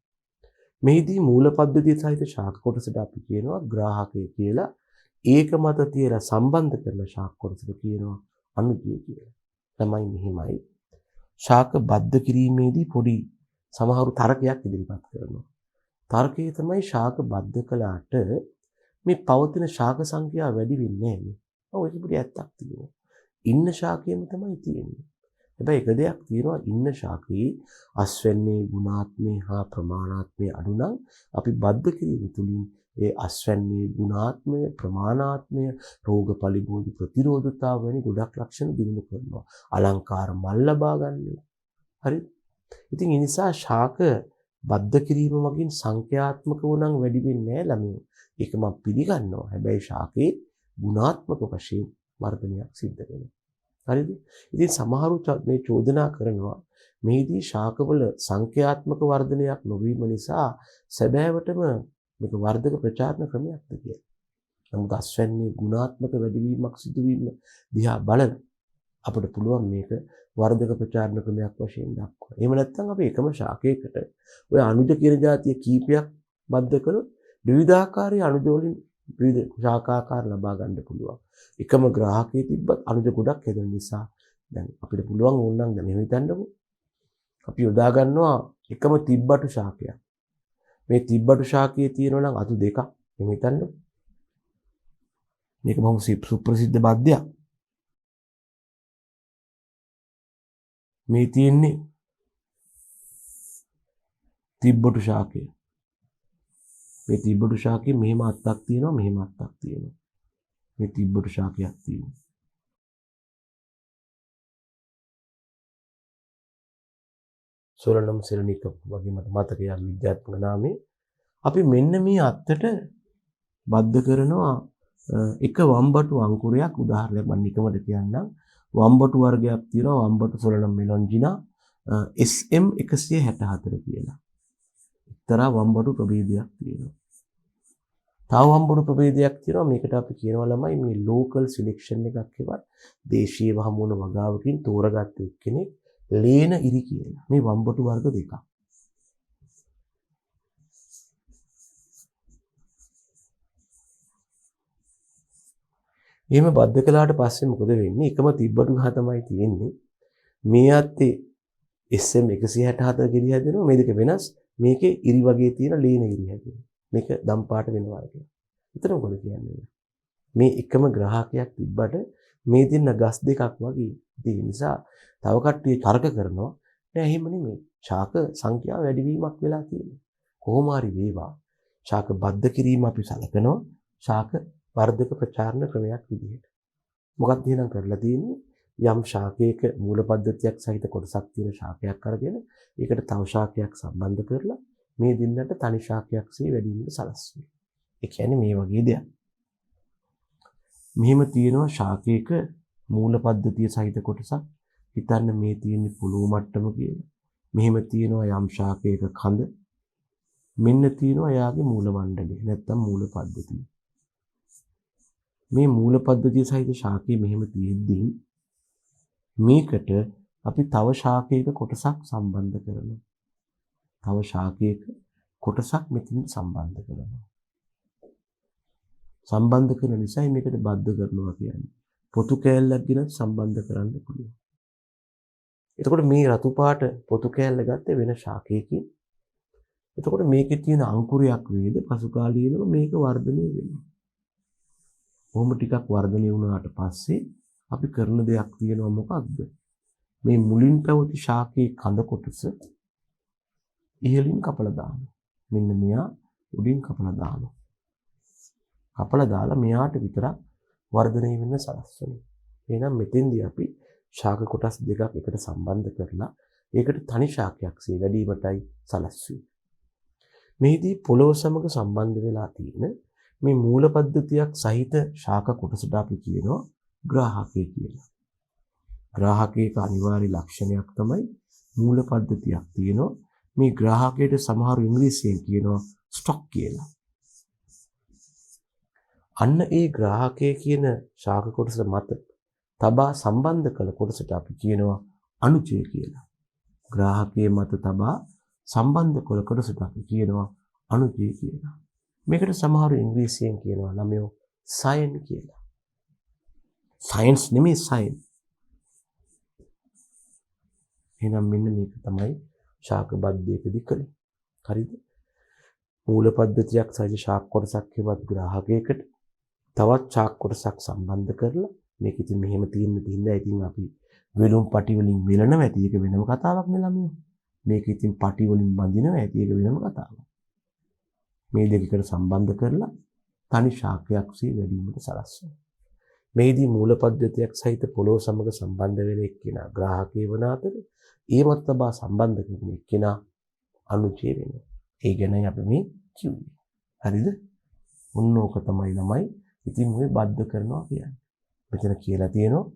A: මෙහිදී මූල පද්ධතිය සහිත ශාක කොටසට අපි කියනවා ග්‍රාහකය කියලා. ඒක මත තියලා සම්බන්ධ කරන ශාක කොටසට කියනවා අනුජය කියලා. තමයි මෙහිමයි. ශාක බද්ධ කිරීමේදී පොඩි සමහරු තර්කයක් ඉදිරිපත් කරනවා. තර්කය තමයි ශාක බද්ධ කළාට මේ පවතින ශාක සංඛ්‍යාව වැඩි වෙන්නේ නැහැ. ඔව් ඒක පොඩි ඇත්තක් තියෙනවා. ඉන්න ශාකයේම තමයි තියෙන්නේ. හැබැයි එක දෙයක් තියෙනවා, ඉන්න ශාකයේ අස්වැන්නේ ගුණාත්මේ හා ප්‍රමාණාත්මේ අඩු නම් අපි බද්ධ කිරීම තුළින් ඒ අස්වැන්නේ ගුණාත්මය ප්‍රමාණාත්මය රෝග පරිබෝධි ප්‍රතිරෝධතාව වැනි ගොඩක් ලක්ෂණ දිනු කරනවා. අලංකාර මල් ලබා ගන්නවා. හරි? ඉතින් ඒ නිසා ශාක බද්ධ කිරීම මගින් සංඛ්‍යාත්මක වුණම් වැඩි වෙන්නේ නැහැ ළමයෝ. ඒක මම පිළිගන්නවා. හැබැයි ශාකයේ ගුණාත්මක වශයෙන් වර්ධනයක් සිද්ධ වෙනවා. හරිද? ඉතින් සමහරු මේ චෝදනා කරනවා මේදී ශාකවල සංඛ්‍යාත්මක වර්ධනයක් නොවීම නිසා සැබෑවටම මේක වර්ධක ප්‍රචාරණ ක්‍රමයක්ද කියලා. නමුත් අස්වැන්නේ ගුණාත්මක වැඩිවීමක් සිදුවීම දිහා බලන අපිට පුළුවන් මේක වර්ධක ප්‍රචාරණ ක්‍රමයක් වශයෙන් දක්වන්න. එහෙම නැත්නම් අපි එකම ශාකයකට ඔය අනුජ කියන જાතිය කීපයක් බද්ධ කළොත් විවිධාකාරී අනුජ වලින් විවිධ ශාකාකාර ලබා ගන්න පුළුවන්. එකම ග්‍රාහකයේ තිබ්බත් අනුජ ගොඩක් හැදෙන නිසා දැන් අපිට පුළුවන් ඕනනම් දැන් එහෙම හිතන්නකෝ. අපි යොදා ගන්නවා එකම තිබ්බටු ශාකයක්. මේ තිබ්බටු ශාකයේ තියෙනවා නම් අතු දෙකක්. එහෙම හිතන්නකෝ. මේක බොහොම සුප්‍රසිද්ධ බද්ධයක්. මේ තියෙන්නේ තිබ්බටු ශාකය. මේ තිබ්බටු ශාකයේ මෙහෙම අත්තක් තියෙනවා මෙහෙම අත්තක් තියෙනවා. මේ තිබ්බටු ශාකයක් තියෙනවා. සොලනම් සෙරණික වගේ මට මතකයක් විද්‍යාත්මක නාමයේ අපි මෙන්න මේ අත්තට බද්ධ කරනවා එක වම්බටු අංකුරයක් උදාහරණයක් මම නිකමට කියන්නම් වම්බටු වර්ගයක් තියෙනවා වම්බටු සොලනම් මෙලොන්ජිනා SM 164 කියලා. එක්තරා වම්බටු ප්‍රභේදයක් තියෙනවා. තව වම්බටු ප්‍රභේදයක් තියෙනවා මේකට අපි කියනවා ළමයි මේ ලෝකල් සිලෙක්ෂන් එකක් එවත් දේශීය වහමුණ වගාවකින් තෝරගත්ත එක්කෙනෙක් ලේන ඉරි කියලා. මේ වම්බටු වර්ග දෙකක්. එහෙම බද්ධ කළාට පස්සේ මොකද වෙන්නේ? එකම තිබ්බටු ගහ තමයි තියෙන්නේ. මේ අත්තේ SM 164 ගිරි හැදෙනවා. මේ දෙක වෙනස්. මේකේ ඉරි වගේ තියෙන ලේන ඉරි හැදෙනවා. මේක දම් පාට වෙන වර්ගයක්. එතන මොකද කියන්නේ? මේ එකම ග්‍රාහකයක් තිබ්බට මේ දෙන්න ගස් දෙකක් වගේ. ඒ නිසා තව කට්ටිය තර්ක කරනවා නෑ එහෙම නෙමෙයි. ශාක සංඛ්‍යාව වැඩිවීමක් වෙලා තියෙනවා. කොහොම හරි වේවා. ශාක බද්ධ කිරීම අපි සලකනවා. ශාක වර්ධක ප්‍රචාරණ ක්‍රමයක් විදිහට. මොකක්ද එහෙනම් කරලා තියෙන්නේ? යම් ශාකයක මූල පද්ධතියක් සහිත කොටසක් තියෙන ශාකයක් අරගෙන ඒකට තව ශාකයක් සම්බන්ධ කරලා මේ දෙන්නට තනි ශාකයක් සේ වැඩිවීමට සලස්වනවා. ඒ කියන්නේ මේ වගේ දෙයක්. මෙහෙම තියෙනවා ශාකයක මූල පද්ධතිය සහිත කොටසක්. හිතන්න මේ තියෙන්නේ පුළු මට්ටම කියලා. මෙහෙම තියෙනවා යම් ශාකයක කඳ. මෙන්න තියෙනවා යාගේ මූල මණ්ඩලය නැත්තම් මූල පද්ධතිය. මේ මූල පද්ධතිය සහිත ශාකයේ මෙහෙම තියෙද්දී මේකට අපි තව ශාකයක කොටසක් සම්බන්ධ කරනවා. තව ශාකයක කොටසක් මෙතන සම්බන්ධ කරනවා. සම්බන්ධ කරන නිසා මේකට බද්ධ කරනවා කියන්නේ. පොතු කෑල්ලක් ගෙන සම්බන්ධ කරන්න පුළුවන්. එතකොට මේ රතු පාට පොතු කෑල්ල ගත්තේ වෙන ශාකයකින්. එතකොට මේකේ තියෙන අංකුරයක් වේද පසු කාලීනව මේක වර්ධනය වෙනවා. කොහොම ටිකක් වර්ධනය වුණාට පස්සේ අපි කරන දෙයක් තියෙනවා මොකක්ද? මේ මුලින් පැවති ශාකයේ කඳ කොටස ඉහළින් කපලා දානවා. මෙන්න මෙයා උඩින් කපලා දානවා. කපලා දාලා මෙයාට විතරක් වර්ධනය වෙන්න සලස්වනවා. එහෙනම් මෙතෙන්දී අපි ශාක කොටස් දෙකක් එකට සම්බන්ධ කරලා ඒකට තනි ශාකයක්සේ වැඩිවීමටයි සලස්වන්නේ. මේදී පොළොව සමග සම්බන්ධ වෙලා තියෙන මේ මූල පද්ධතියක් සහිත ශාක කොටසට අපි කියනවා ග්‍රාහකය කියලා. ග්‍රාහකයක අනිවාර්ය ලක්ෂණයක් තමයි මූල පද්ධතියක් තියෙනවා. මේ ග්‍රාහකයට සමහර ඉංග්‍රීසියෙන් කියනවා ස්ටොක් කියලා. අන්න ඒ ග්‍රාහකය කියන ශාක කොටස මත තබා සම්බන්ධ කළ කොටසට අපි කියනවා අනුජය කියලා. ග්‍රාහකයේ මත තබා සම්බන්ධ කළ කොටසට අපි කියනවා අනුජය කියලා. මේකට සමහර ඉංග්‍රීසියෙන් කියනවා ළමයෝ සයන් කියලා. සයන්ස් නෙමෙයි සයන්. එහෙනම් මෙන්න මේක තමයි ශාක බද්ධයකදී කළේ. හරිද? මූල පද්ධතියක් සහිත ශාක කොටසක් හෙවත් ග්‍රාහකයකට තවත් ශාක කොටසක් සම්බන්ධ කරලා මේක ඉතින් මෙහෙම තියෙන්න ඉතින් අපි වෙලුම් පටි වලින් වෙලනවා ඇති ඒක වෙනම කතාවක් නේ ළමයෝ. මේක ඉතින් පටි වලින් බඳිනවා ඇති ඒක වෙනම කතාවක්. මේ දෙකකට සම්බන්ධ කරලා තනි ශාකයක්සේ වැඩිවීමට සලස්වනවා. මේදී මූල පද්ධතියක් සහිත පොළොව සමග සම්බන්ධ වෙන එක්කෙනා ග්‍රාහකයේ වන අතර ඒ මත තබා සම්බන්ධ කරන එක්කෙනා අනුජය වෙනවා. ඒ ගැනයි අපි මේ කිව්වේ. හරිද? ඔන්න ඕක තමයි ළමයි ඉතින් ඔය බද්ධ කරනවා කියන්නේ. මෙතන කියලා තියෙනවා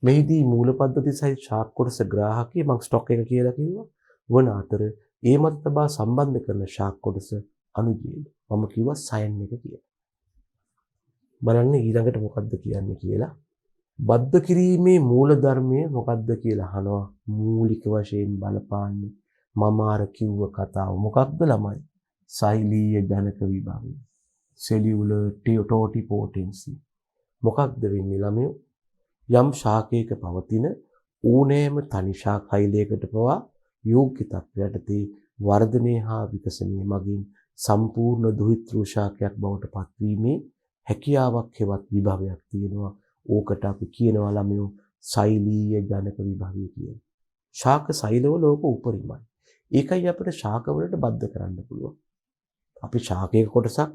A: මේදී මූල පද්ධතිය සහිත ශාක කොටස ග්‍රාහකයේ මම ස්ටොක් එක කියලා කිව්වා. වන අතර ඒ මත තබා සම්බන්ධ කරන ශාක කොටස අනුජයද. මම කිව්වා සයන් එක කියලා. බලන්න ඊළඟට මොකද්ද කියන්නේ කියලා. බද්ධ කිරීමේ මූල ධර්මය මොකක්ද කියලා අහනවා. මූලික වශයෙන් බලපාන්නේ මම අර කිව්ව කතාව මොකක්ද ළමයි? සෛලීය ජනක විභවය. cellular totipotency. මොකක්ද වෙන්නේ ළමයෝ? යම් ශාකයක පවතින ඕනෑම තනි ශාකයිලයකට පවා යෝග්‍ය තත්වයටදී වර්ධනය හා විකසනය මගින් සම්පූර්ණ දුහිතෘ ශාකයක් බවට පත්වීමේ හැකියාවක් හෙවත් විභවයක් තියෙනවා. ඕකට අපි කියනවා ළමයෝ සෛලීය ජනක විභවය කියලා. ශාක සෛලවල ඕක උපරිමයි. ඒකයි අපිට ශාකවලට බද්ධ කරන්න පුළුවන්. අපි ශාකයක කොටසක්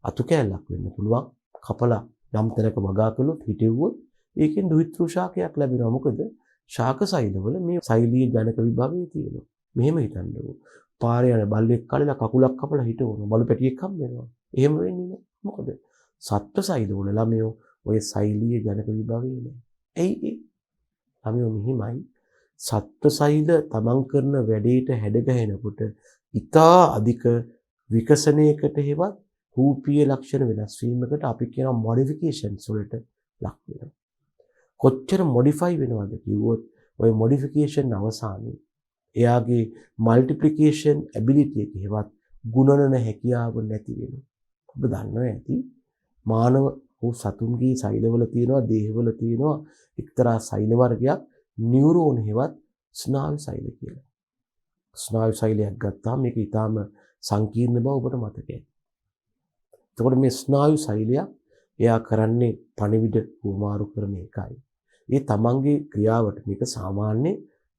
A: අතු කෑල්ලක් වෙන්න පුළුවන්. කපලා යම් තැනක වගා කළොත් හිටෙව්වොත් ඒකෙන් දුහිතෘ ශාකයක් ලැබෙනවා. මොකද ශාක සෛලවල මේ සෛලීය ජනක විභවය තියෙනවා. මෙහෙම හිතන්නකෝ. පාරේ යන බල්ලෙක් කලලා කකුලක් කපලා හිටවනවා. බලු පැටියෙක් හම්බ වෙනවා. එහෙම වෙන්නේ නැහැ. මොකද සත්ත්ව සෛලවල ළමයෝ ඔය සෛලීය ජනක විභවය නෑ. ඇයි ඒ? ළමයෝ මෙහිමයි සත්ත්ව සෛල තමන් කරන වැඩේට හැඩගැහෙනකොට ඉතා අධික විකසනයකට හෙවත් රූපීය ලක්ෂණ වෙනස් වීමකට අපි කියනවා මොඩිෆිකේෂන්ස් වලට ලක් වෙනවා. කොච්චර මොඩිෆයි වෙනවද කිව්වොත් ඔය මොඩිෆිකේෂන් අවසානයේ එයාගේ මල්ටිප්ලිකේෂන් ඇබිලිටි එක හෙවත් ගුණනන හැකියාව නැති වෙනවා. ඔබ දන්නවා ඇති මානව සතුන්ගේ සෛලවල තියෙනවා දේහවල තියෙනවා එක්තරා සෛල වර්ගයක් නියුරෝන හෙවත් ස්නායු සෛල කියලා. ස්නායු සෛලයක් ගත්තාම මේක ඊටාම සංකීර්ණ බව ඔබට මතකයි. එතකොට මේ ස්නායු සෛලයක් එයා කරන්නේ පණිවිඩ හුවමාරු කරන එකයි. ඒ තමන්ගේ ක්‍රියාවට මේක සාමාන්‍ය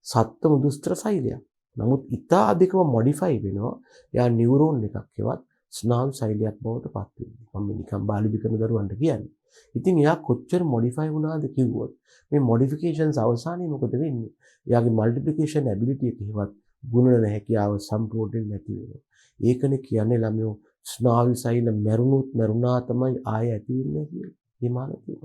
A: සත්ත්ව මුදුස්තර සෛලයක්. නමුත් ඊටා අධිකව මොඩිෆයි වෙනවා. එයා නියුරෝන් එකක් හෙවත් ස්නායු සෛලයක් බවට පත් වෙනවා. මම නිකන් බාලිබි කරන දරුවන්ට කියන්නේ. ඉතින් එයා කොච්චර මොඩිෆයි වුණාද කිව්වොත් මේ මොඩිෆිකේෂන්ස් අවසානයේ මොකද වෙන්නේ? එයාගේ මල්ටිප්ලිකේෂන් ඇබිලිටි එක හෙවත් ගුණන හැකියාව සම්පූර්ණයෙන් නැති වෙනවා. ඒකනේ කියන්නේ ළමයෝ ස්නායු සෛල මරුණා තමයි ආය ඇති වෙන්නේ කියලා. මේ මානසිකව.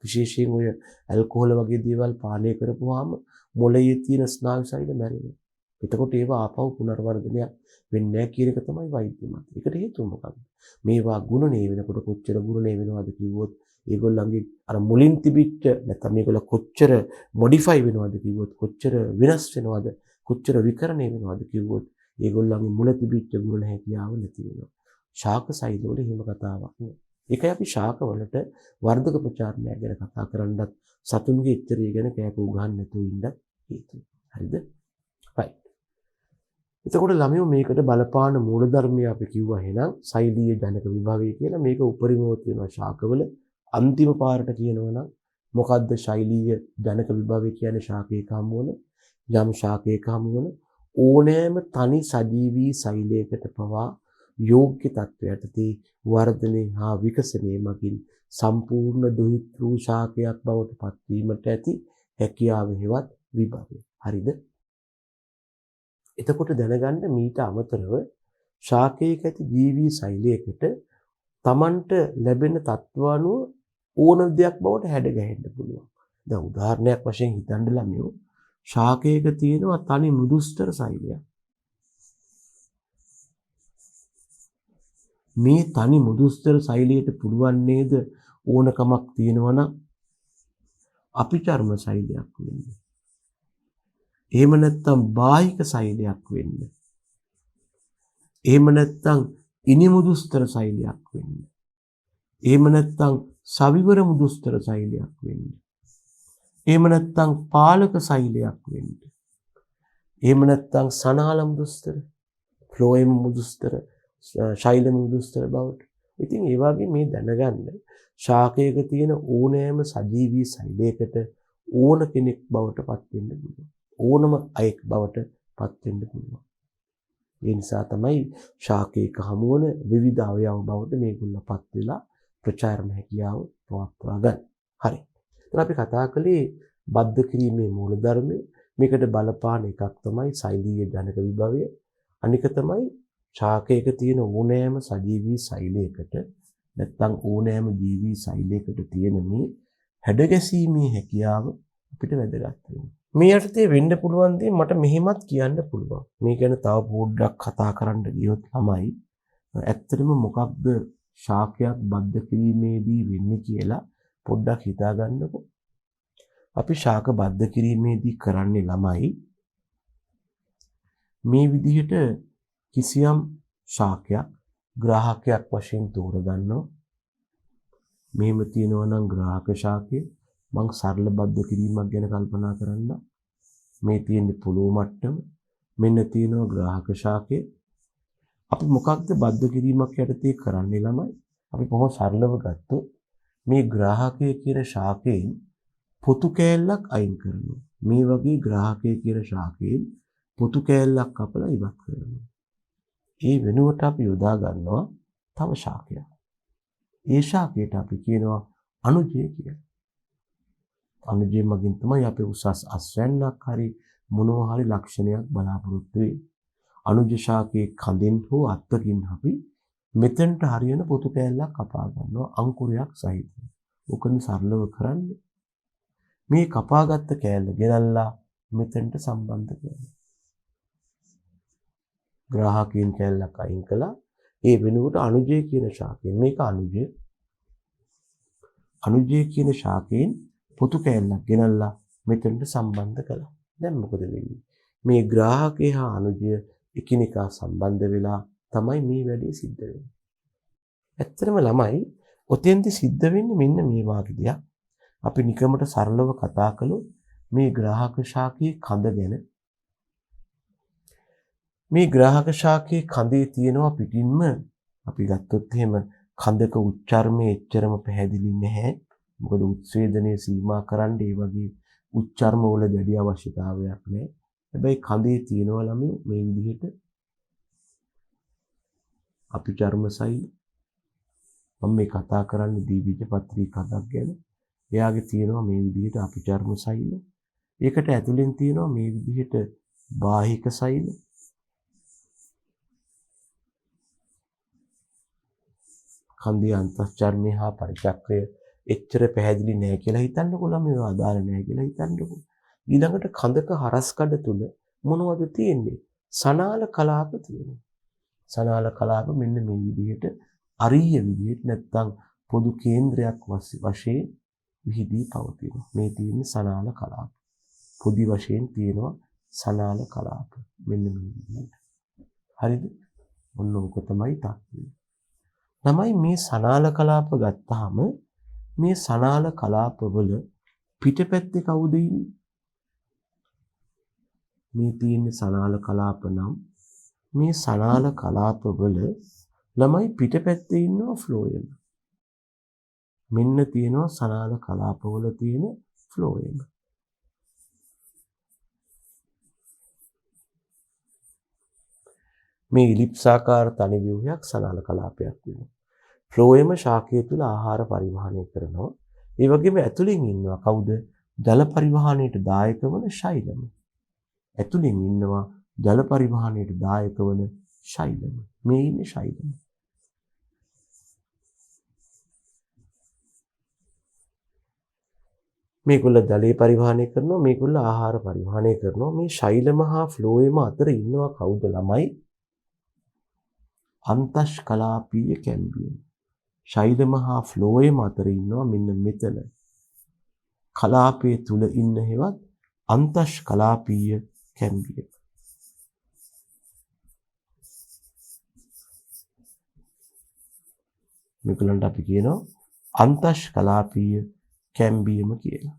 A: විශේෂයෙන් ඔය ඇල්කොහොල් වගේ දේවල් පානය කරපුවාම මොළයේ තියෙන ස්නායු සෛල මැරෙනවා. එතකොට ඒවා ආපහු පුනර්වර්ධනය වෙන්නේ නැහැ කියන එක තමයි වෛද්‍ය මත. ඒකට හේතුව මොකක්ද? මේවා ගුණණය වෙනකොට කොච්චර ගුණණය වෙනවද කිව්වොත් ඒගොල්ලන්ගේ අර මුලින් තිබිච්ච නැත්නම් මේගොල්ල කොච්චර මොඩිෆයි වෙනවද කිව්වොත් කොච්චර වෙනස් වෙනවද කොච්චර විකරණය වෙනවද කිව්වොත් ඒගොල්ලන්ගේ මුල තිබිච්ච ගුණ හැකියාව නැති වෙනවා. ශාක සෛල වල එහෙම කතාවක් නෑ. ඒකයි අපි ශාක වලට වර්ධක ප්‍රචාරණය ගැන කතා කරන්නත් සතුන්ගේ ඉත්තරය ගැන කෑකෝ ගහන්න නැතුව ඉන්නත් හේතුව. හරිද? right. එතකොට ළමයෝ මේකට බලපාන මූලධර්මය අපි කිව්වා එහෙනම් සෛලීය ජනක විභවය කියලා. මේක උපරිමව තියෙනවා ශාකවල. අන්තිම පාරට කියනවා නම් මොකද්ද ශෛලීය ජනක විභවය කියන්නේ? ශාකයක හමුවන යම් ශාකයක හමුවන ඕනෑම තනි සජීවී සෛලයකට පවා යෝග්‍ය තත්වයටදී වර්ධනය හා විකසනය මගින් සම්පූර්ණ දුහිතෘ ශාකයක් බවට පත්වීමට ඇති හැකියාව හෙවත් විභවය. හරිද? එතකොට දැනගන්න මීට අමතරව ශාකයක ඇති ජීවී සෛලයකට Tamanට ලැබෙන තත්ත්ව අනුව ඕන දෙයක් බවට හැඩගැහෙන්න පුළුවන්. දැන් උදාහරණයක් වශයෙන් හිතන්න ළමයෝ ශාකයක තියෙනවා තනි මෘදුස්තර සෛලයක්. මේ තනි මෘදුස්තර සෛලයට පුළුවන් නේද ඕනකමක් තියෙනවා නම් අපිචර්ම සෛලයක් වෙන්න. එහෙම නැත්නම් බාහික සෛලයක් වෙන්න. එහෙම නැත්නම් ඉනි මෘදුස්තර සෛලයක් වෙන්න. එහෙම නැත්නම් සවිවර මෘදුස්තර සෛලයක් වෙන්න. එහෙම නැත්නම් පාලක සෛලයක් වෙන්න. එහෙම නැත්නම් සනාල මෘදුස්තර, ෆ්ලෝයම් මෘදුස්තර, ශෛල මෘදුස්තර බවට. ඉතින් ඒ වගේ මේ දැනගන්න ශාකයක තියෙන ඕනෑම සජීවී සෛලයකට ඕන කෙනෙක් බවට පත් වෙන්න පුළුවන්. ඕනම අයෙක් බවට පත් වෙන්න පුළුවන්. ඒ නිසා තමයි ශාකයක හමුවන විවිධ අවයව බවට මේගොල්ලෝ පත් වෙලා ප්‍රචාරණ හැකියාව පවත්වා ගන්න. හරි. එතන අපි කතා කළේ බද්ධ කිරීමේ මූලධර්මය. මේකට බලපාන එකක් තමයි සෛලීය ජනක විභවය. අනික තමයි ශාකයක තියෙන ඕනෑම සජීවී සෛලයකට නැත්නම් ඕනෑම ජීවී සෛලයකට තියෙන මේ හැඩගැසීමේ හැකියාව අපිට වැදගත් වෙනවා. මේ යටතේ වෙන්න පුළුවන් දේ මට මෙහෙමත් කියන්න පුළුවන්. මේ ගැන තව පොඩ්ඩක් කතා කරන්න ගියොත් තමයි ඇත්තටම මොකක්ද ශාකයක් බද්ධ කිරීමේදී වෙන්නේ කියලා පොඩ්ඩක් හිතා ගන්නකො. අපි ශාක බද්ධ කිරීමේදී කරන්නේ ළමයි මේ විදිහට කිසියම් ශාකයක් ග්‍රාහකයක් වශයෙන් තෝරගන්නවා. මෙහෙම තියෙනවා නම් ග්‍රාහක ශාකය මං සරල බද්ධ කිරීමක් ගැන කල්පනා කරන්න. මේ තියෙන්නේ පොළොව මට්ටම. මෙන්න තියෙනවා ග්‍රාහක ශාකය. අපි මොකක්ද බද්ධ කිරීමක් යටතේ කරන්නේ ළමයි? අපි කොහොම සරලව ගත්තොත් මේ ග්‍රාහකය කියන ශාකයෙන් පොතු කෑල්ලක් අයින් කරනවා. මේ වගේ ග්‍රාහකය කියන ශාකයෙන් පොතු කෑල්ලක් කපලා ඉවත් කරනවා. ඒ වෙනුවට අපි යොදා ගන්නවා තව ශාකයක්. ඒ ශාකයට අපි කියනවා අනුජය කියලා. අනුජය මගින් තමයි අපි උසස් අස්වැන්නක් හරි මොනවා හරි ලක්ෂණයක් බලාපොරොත්තු වෙන්නේ. අනුජ ශාකයේ කඳෙන් හෝ අත්තකින් අපි මෙතෙන්ට හරියන පොතු කෑල්ලක් කපා ගන්නවා අංකුරයක් සහිතව. ඔකනේ සරලව කරන්නේ. මේ කපාගත්ත කෑල්ල ගෙනල්ලා මෙතෙන්ට සම්බන්ධ කරනවා. ග්‍රාහකයන් කෑල්ලක් අයින් කළා. ඒ වෙනුවට අනුජය කියන ශාකයෙන් මේක අනුජය කියන ශාකයෙන් පොතු කෑල්ලක් ගෙනල්ලා මෙතෙන්ට සම්බන්ධ කළා. දැන් මොකද වෙන්නේ? මේ ග්‍රාහකය හා අනුජය එකිනෙකා සම්බන්ධ වෙලා තමයි මේ වැඩේ සිද්ධ වෙන්නේ. ඇත්තටම ළමයි ඔතෙන්දි සිද්ධ වෙන්නේ මෙන්න මේ වාගේ දෙයක්. අපි නිකමට සරලව කතා කළොත් මේ ග්‍රාහක ශාකයේ කඳ ගැන. මේ ග්‍රාහක ශාකයේ කඳේ තියෙනවා පිටින්ම අපි ගත්තොත් එහෙම කඳක උච්චර්මයේ එච්චරම පැහැදිලි නැහැ. මොකද උත්සේදනයේ සීමා කරන්න ඒ වගේ උච්චර්ම වල දැඩි අවශ්‍යතාවයක් නැහැ. හැබැයි කඳේ තියෙනවා ළමයි මේ විදිහට අපි චර්ම සෛල. මම මේ කතා කරන්නේ දීබීජපත්‍රී කඳක් ගැන. එයාගේ තියෙනවා මේ විදිහට අපි චර්ම සෛල. ඒකට ඇතුලෙන් තියෙනවා මේ විදිහට බාහික සෛල. කන්දේ අන්තස්චර්මය හා පරිචක්‍රය එච්චර පැහැදිලි නැහැ කියලා හිතන්නකො ළමයි. ඒවා අදාළ නැහැ කියලා හිතන්නකො. ඊළඟට කඳක හරස්කඩ තුල මොනවද තියෙන්නේ? සනාල කලාප තියෙනවා. සනාල කලාප මෙන්න මේ විදිහට අරීය විදිහට නැත්තම් පොදු කේන්ද්‍රයක් වශයෙන් විහිදී පවතිනවා. මේ තියෙන්නේ සනාල කලාප. පොදි වශයෙන් තියෙනවා සනාල කලාප. මෙන්න මේ විදිහට. හරිද? ඔන්න ඕක තමයි තත්ත්වය. තමයි මේ සනාල කලාප ගත්තාම මේ සනාල කලාපවල පිටපැත්තේ කවුද ඉන්නේ? මේ තියෙන්නේ සනාල කලාප නම් මේ සනාල කලාපවල ළමයි පිටපැත්තේ ඉන්නවා ෆ්ලෝයම. මෙන්න තියෙනවා සනාල කලාපවල තියෙන ෆ්ලෝයම. මේ ඉලිප්සාකාර තනි ව්‍යුහයක් සනාල කලාපයක් වෙනවා. ෆ්ලෝයම ශාකය තුල ආහාර පරිවහනය කරනවා. ඒ වගේම ඇතුලෙන් ඉන්නවා කවුද? ජල පරිවහනයට දායක වන ශෛලම. ඇතුලෙන් ඉන්නවා ජල පරිවහනයට දායක වන ශෛලම. මේ ඉන්නේ ශෛලම. මේගොල්ල ජලය පරිවහනය කරනවා, මේගොල්ල ආහාර පරිවහනය කරනවා. මේ ශෛලම හා ෆ්ලෝයම අතර ඉන්නවා කවුද ළමයි? අන්තෂ්කලාපීය කැම්බියම්. ශෛලම හා ෆ්ලෝයම අතර ඉන්නවා මෙන්න මෙතන. කලාපයේ තුල ඉන්න හේවත් අන්තෂ්කලාපීය කැම්බියම්. මේගොල්ලන්ට අපි කියනවා අන්තෂ්කලාපීය කැම්බියම කියලා.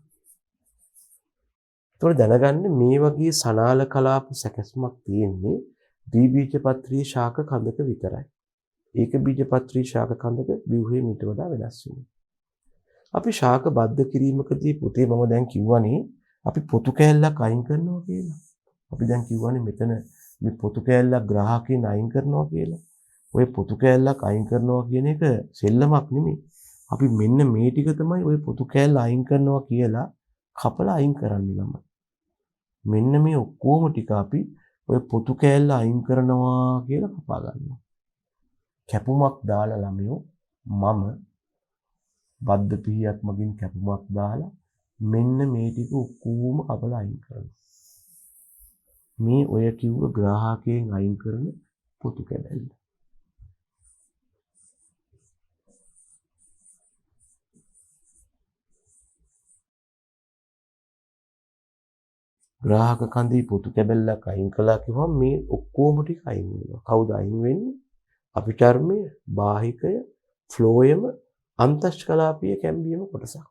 A: ඒතකොට දැනගන්න මේ වගේ සනාල කලාප සැකස්මක් තියෙන්නේ ද්විබීජපත්‍රී ශාක කඳක විතරයි. ඒක බීජපත්‍රී ශාක කඳක ව්‍යුහය මීට වඩා වෙනස් වෙනවා. අපි ශාක බද්ධ කිරීමකදී පුතේ මම දැන් කිව්වනේ අපි පොතු කෑල්ලක් අයින් කරනවා කියලා. අපි දැන් කිව්වනේ මෙතන මේ පොතු කෑල්ලක් ග්‍රාහකයන් අයින් කරනවා කියලා. ඔය පොතු කෑල්ලක් අයින් කරනවා කියන එක සෙල්ලමක් නෙමෙයි. අපි මෙන්න මේ ටික තමයි ඔය පොතු කෑල්ල අයින් කරනවා කියලා කපලා අයින් කරන්නේ ළමයි. මෙන්න මේ ඔක්කොම ටික අපි ඔය පොතු කෑල්ල අයින් කරනවා කියලා කපා ගන්නවා. කැපුමක් දාලා ළමයෝ මම බද්ධ පිහියක් මගින් කැපුමක් දාලා මෙන්න මේ ටික ඔක්කොම කපලා අයින් කරනවා. මේ ඔය කිව්ව ග්‍රාහකයෙන් අයින් කරන පොතු කැඩැල්ල. ග්‍රාහක කන්දේ පොතු කැබැල්ලක් අයින් කළා කිව්වම මේ ඔක්කොම ටික අයින් වෙනවා. කවුද අයින් වෙන්නේ? අභිචර්මය, බාහිකය, ෆ්ලෝයම, අන්තෂ්කලාපීය කැම්බියම කොටසක්.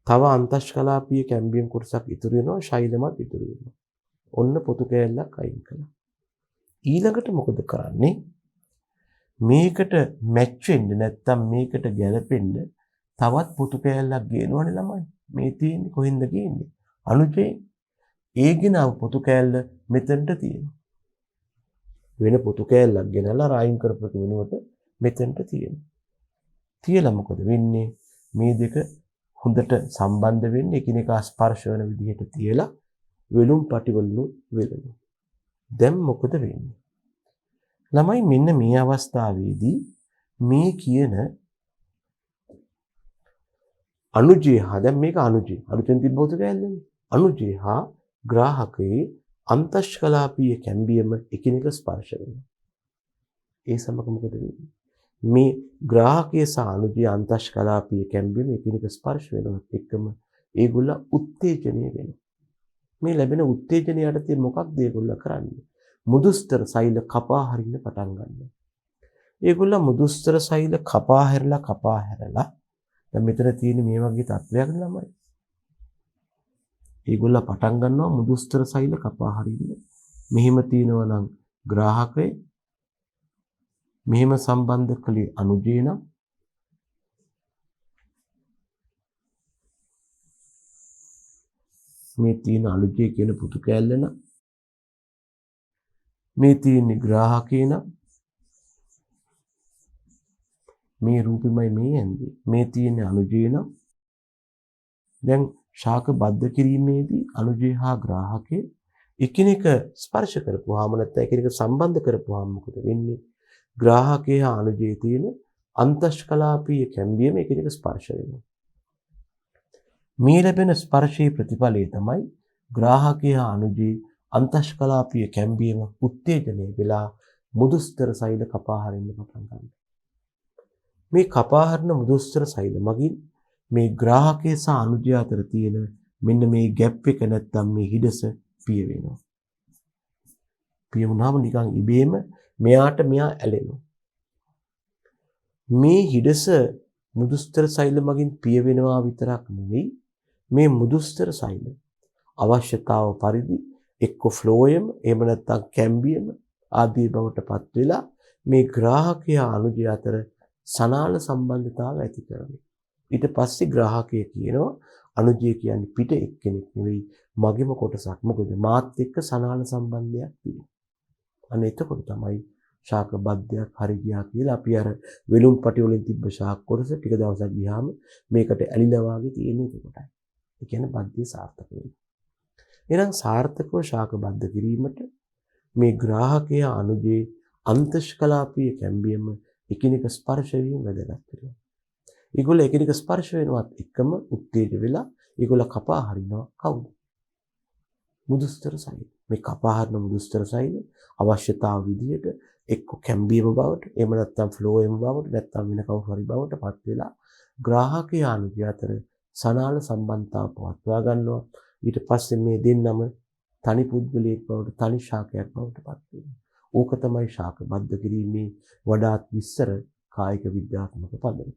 A: තව අන්තෂ්කලාපීය කැම්බියම් කොටසක් ඉතුරු වෙනවා, ශෛලමත් ඉතුරු වෙනවා. ඔන්න පොතු කැලලක් අයින් කළා. ඊළඟට මොකද කරන්නේ? මේකට මැච් වෙන්න නැත්තම් මේකට ගැලපෙන්න තවත් පොතු කැලලක් ගේනවනේ ළමයි. මේ තියෙන්නේ කොහෙන්ද ගේන්නේ? අණුජේ. ඒ ගෙනාව පොතු කැලල මෙතනට තියෙනවා. වෙන පොතු කැලලක් ගෙනලා රායින් කරපු වෙනුවට මෙතනට තියෙනවා. තියලා මොකද වෙන්නේ? මේ දෙක හොඳට සම්බන්ධ වෙන්නේ එකිනෙකා ස්පර්ශ වෙන විදිහට තියලා වෙලුම් පටිවලු වෙලනවා. දැන් මොකද වෙන්නේ? ළමයි මෙන්න මේ අවස්ථාවේදී මේ කියන අණුජය හා දැන් මේක අණුජය. අලුතෙන් තිබ්බ පොතු කැලලනේ. අණුජය හා ග්‍රාහකයේ අන්තෂ්කලාපීය කැම්බියම එකිනෙක ස්පර්ශ වෙනවා. ඒ සමග මොකද වෙන්නේ? මේ ග්‍රාහකයේ සහ අණුජයේ අන්තෂ්කලාපීය කැම්බියම එකිනෙක ස්පර්ශ වෙනවත් එක්කම ඒගොල්ල උත්තේජනය වෙනවා. මේ ලැබෙන උත්තේජනය යටතේ මොකක්ද ඒගොල්ල කරන්නේ? මුදුස්තර සෛල කපා හරින්න පටන් ගන්නවා. ඒගොල්ල මුදුස්තර සෛල කපා හැරලා දැන් මෙතන තියෙන මේ වගේ තත්වයක් ළමයි. ඒගොල්ල පටන් ගන්නවා මුදුස්තර සෛල කපා හරින්න. මෙහෙම තියෙනවා නම් ග්‍රාහකය මෙහෙම සම්බන්ධ කළේ අණුජය නම් මේ තියෙන අණුජය කියන පුතු කැලල නම් මේ තියෙන ග්‍රාහකේ නම් මේ රූපෙමයි මේ ඇඳේ. මේ තියෙන අණුජය නම් දැන් ශාක බද්ධ කිරීමේදී අණුජය හා ග්‍රාහකේ එකිනෙක ස්පර්ශ කරපුවාම නැත්නම් එකිනෙක සම්බන්ධ කරපුවාම මොකද වෙන්නේ? ග්‍රාහකයේ හා අණුජයේ තියෙන අන්තෂ්කලාපීය කැම්බියම එකිනෙක ස්පර්ශ වෙනවා. මේ ලැබෙන ස්පර්ශයේ ප්‍රතිඵලය තමයි ග්‍රාහකයේ හා අණුජයේ අන්තෂ්කලාපීය කැම්බියම උත්තේජනය වෙලා මුදුස්තර සෛල කපා හරින්න පටන් ගන්නවා. මේ කපා හරින මුදුස්තර සෛල මගින් මේ ග්‍රාහකයේ සහ අණුජය අතර තියෙන මෙන්න මේ ગેප් එක නැත්තම් මේ හිඩස පිය වෙනවා. පිය වුණාම නිකන් ඉබේම මෙයාට මෙයා ඇලෙනවා. මේ හිඩස මුදුස්තර සෛල මගින් පිය වෙනවා විතරක් නෙවෙයි මේ මුදුස්තර සෛල අවශ්‍යතාව පරිදි එක්ක ෆ්ලෝයම එහෙම නැත්නම් කැම්බියම ආදී බවට පත් වෙලා මේ ග්‍රාහකයා අණුජය අතර සනාල සම්බන්ධතාව ඇති කරනවා. ඊට පස්සේ ග්‍රාහකය කියනවා අණුජය කියන්නේ පිට එක්කෙනෙක් නෙවෙයි මගේම කොටසක්. මොකද මාත් එක්ක සනාල සම්බන්ධයක් තියෙනවා. අන්න එතකොට තමයි ශාක බද්ධයක් හරි ගියා කියලා අපි අර වෙලුම් පටි වලින් තිබ්බ ශාක කොටස ටික දවසක් ගියාම මේකට ඇලිලා වාගේ තියෙන එක කොටයි. ඒ කියන්නේ බද්ධිය සාර්ථක වෙනවා. එහෙනම් සාර්ථකව ශාක බද්ධ කිරීමට මේ ග්‍රාහකයා අණුජයේ අන්තෂ්කලාපීය කැම්බියම එකිනෙක ස්පර්ශ වීම වැදගත් වෙනවා. ඒගොල්ල එකිනෙක ස්පර්ශ වෙනවත් එකම උත්තේජ වෙලා ඒගොල්ල කපා හරිනවා කවුද? මුදුස්තර සෛල. මේ කපා හරින මුදුස්තර සෛල අවශ්‍යතාව විදියට එක්ක කැම්බියම බවට එහෙම නැත්නම් ෆ්ලෝයම බවට නැත්නම් වෙන කවුරු හරි බවට පත් වෙලා ග්‍රාහකයා අණුජය අතර සනාල සම්බන්ධතාව පවත්වා ගන්නවා. ඊට පස්සේ මේ දෙන්නම තනි පුද්ගලයෙක් බවට තනි ශාකයක් බවට පත් වෙනවා. ඕක තමයි ශාක බද්ධ කිරීමේ වඩාත් විස්තර කායික විද්‍යාත්මක පදනම.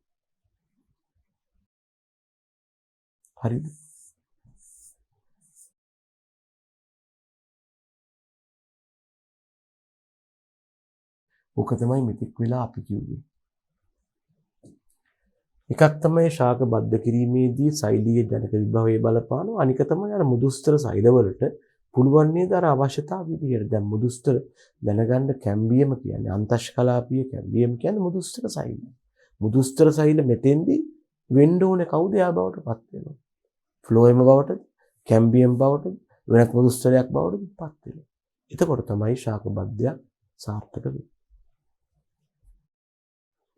A: හරිද? ඕක තමයි මෙතික් වෙලා අපි කිව්වේ. එකක් තමයි ශාක බද්ධ කිරීමේදී සෛලීය ජනක විභවයේ බලපානවා. අනික තමයි අර මුදුස්තර සෛලවලට පුළුවන් නේද අර අවශ්‍යතාව විදිහට. දැන් මුදුස්තර දැනගන්න කැම්බියම කියන්නේ අන්තෂ්කලාපීය කැම්බියම කියන්නේ මුදුස්තර සෛල. මුදුස්තර සෛල මෙතෙන්දී වෙන්න ඕනේ කවුද යා බවට පත් වෙනවා. ෆ්ලෝයම බවට, කැම්බියම් බවට, වෙනත් මුදුස්තරයක් බවට පත් වෙනවා. එතකොට තමයි ශාක බද්ධයක් සාර්ථක වෙන්නේ.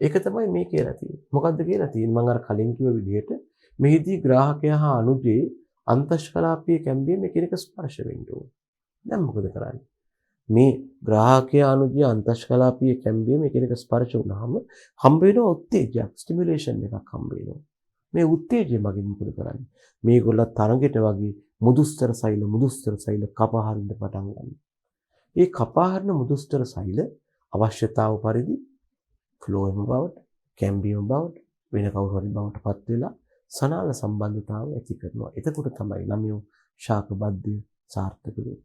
A: ඒක තමයි මේ කියලා තියෙන්නේ. මොකද්ද කියලා තියෙන්නේ? මම අර කලින් කිව්ව විදිහට මෙහිදී ග්‍රාහකයා හා අණුජයේ අන්තෂ්කලාපීය කැම්බියම එකිනෙක ස්පර්ශ වෙන්න ඕනේ. දැන් මොකද කරන්නේ? මේ ග්‍රාහකයා අණුජයේ අන්තෂ්කලාපීය කැම්බියම එකිනෙක ස්පර්ශ වුණාම හම්බ වෙන උත්තේජයක්, ස්ටිමියුලේෂන් එකක් හම්බ වෙනවා. මේ උත්තේජය මගින් මොකද කරන්නේ? මේගොල්ලෝ තරඟෙට වගේ මුදුස්තර සෛල කපා හරින්න පටන් ගන්නවා. ඒ කපා හරින මුදුස්තර සෛල අවශ්‍යතාව පරිදි ෆ්ලෝයම බවට, කැම්බියම් බවට, වෙන කවුරු හරි බවට පත් වෙලා සනාල සම්බන්ධතාව ඇති කරනවා. එතකොට තමයි ළමයෝ ශාක බද්ධය සාර්ථක වෙන්නේ.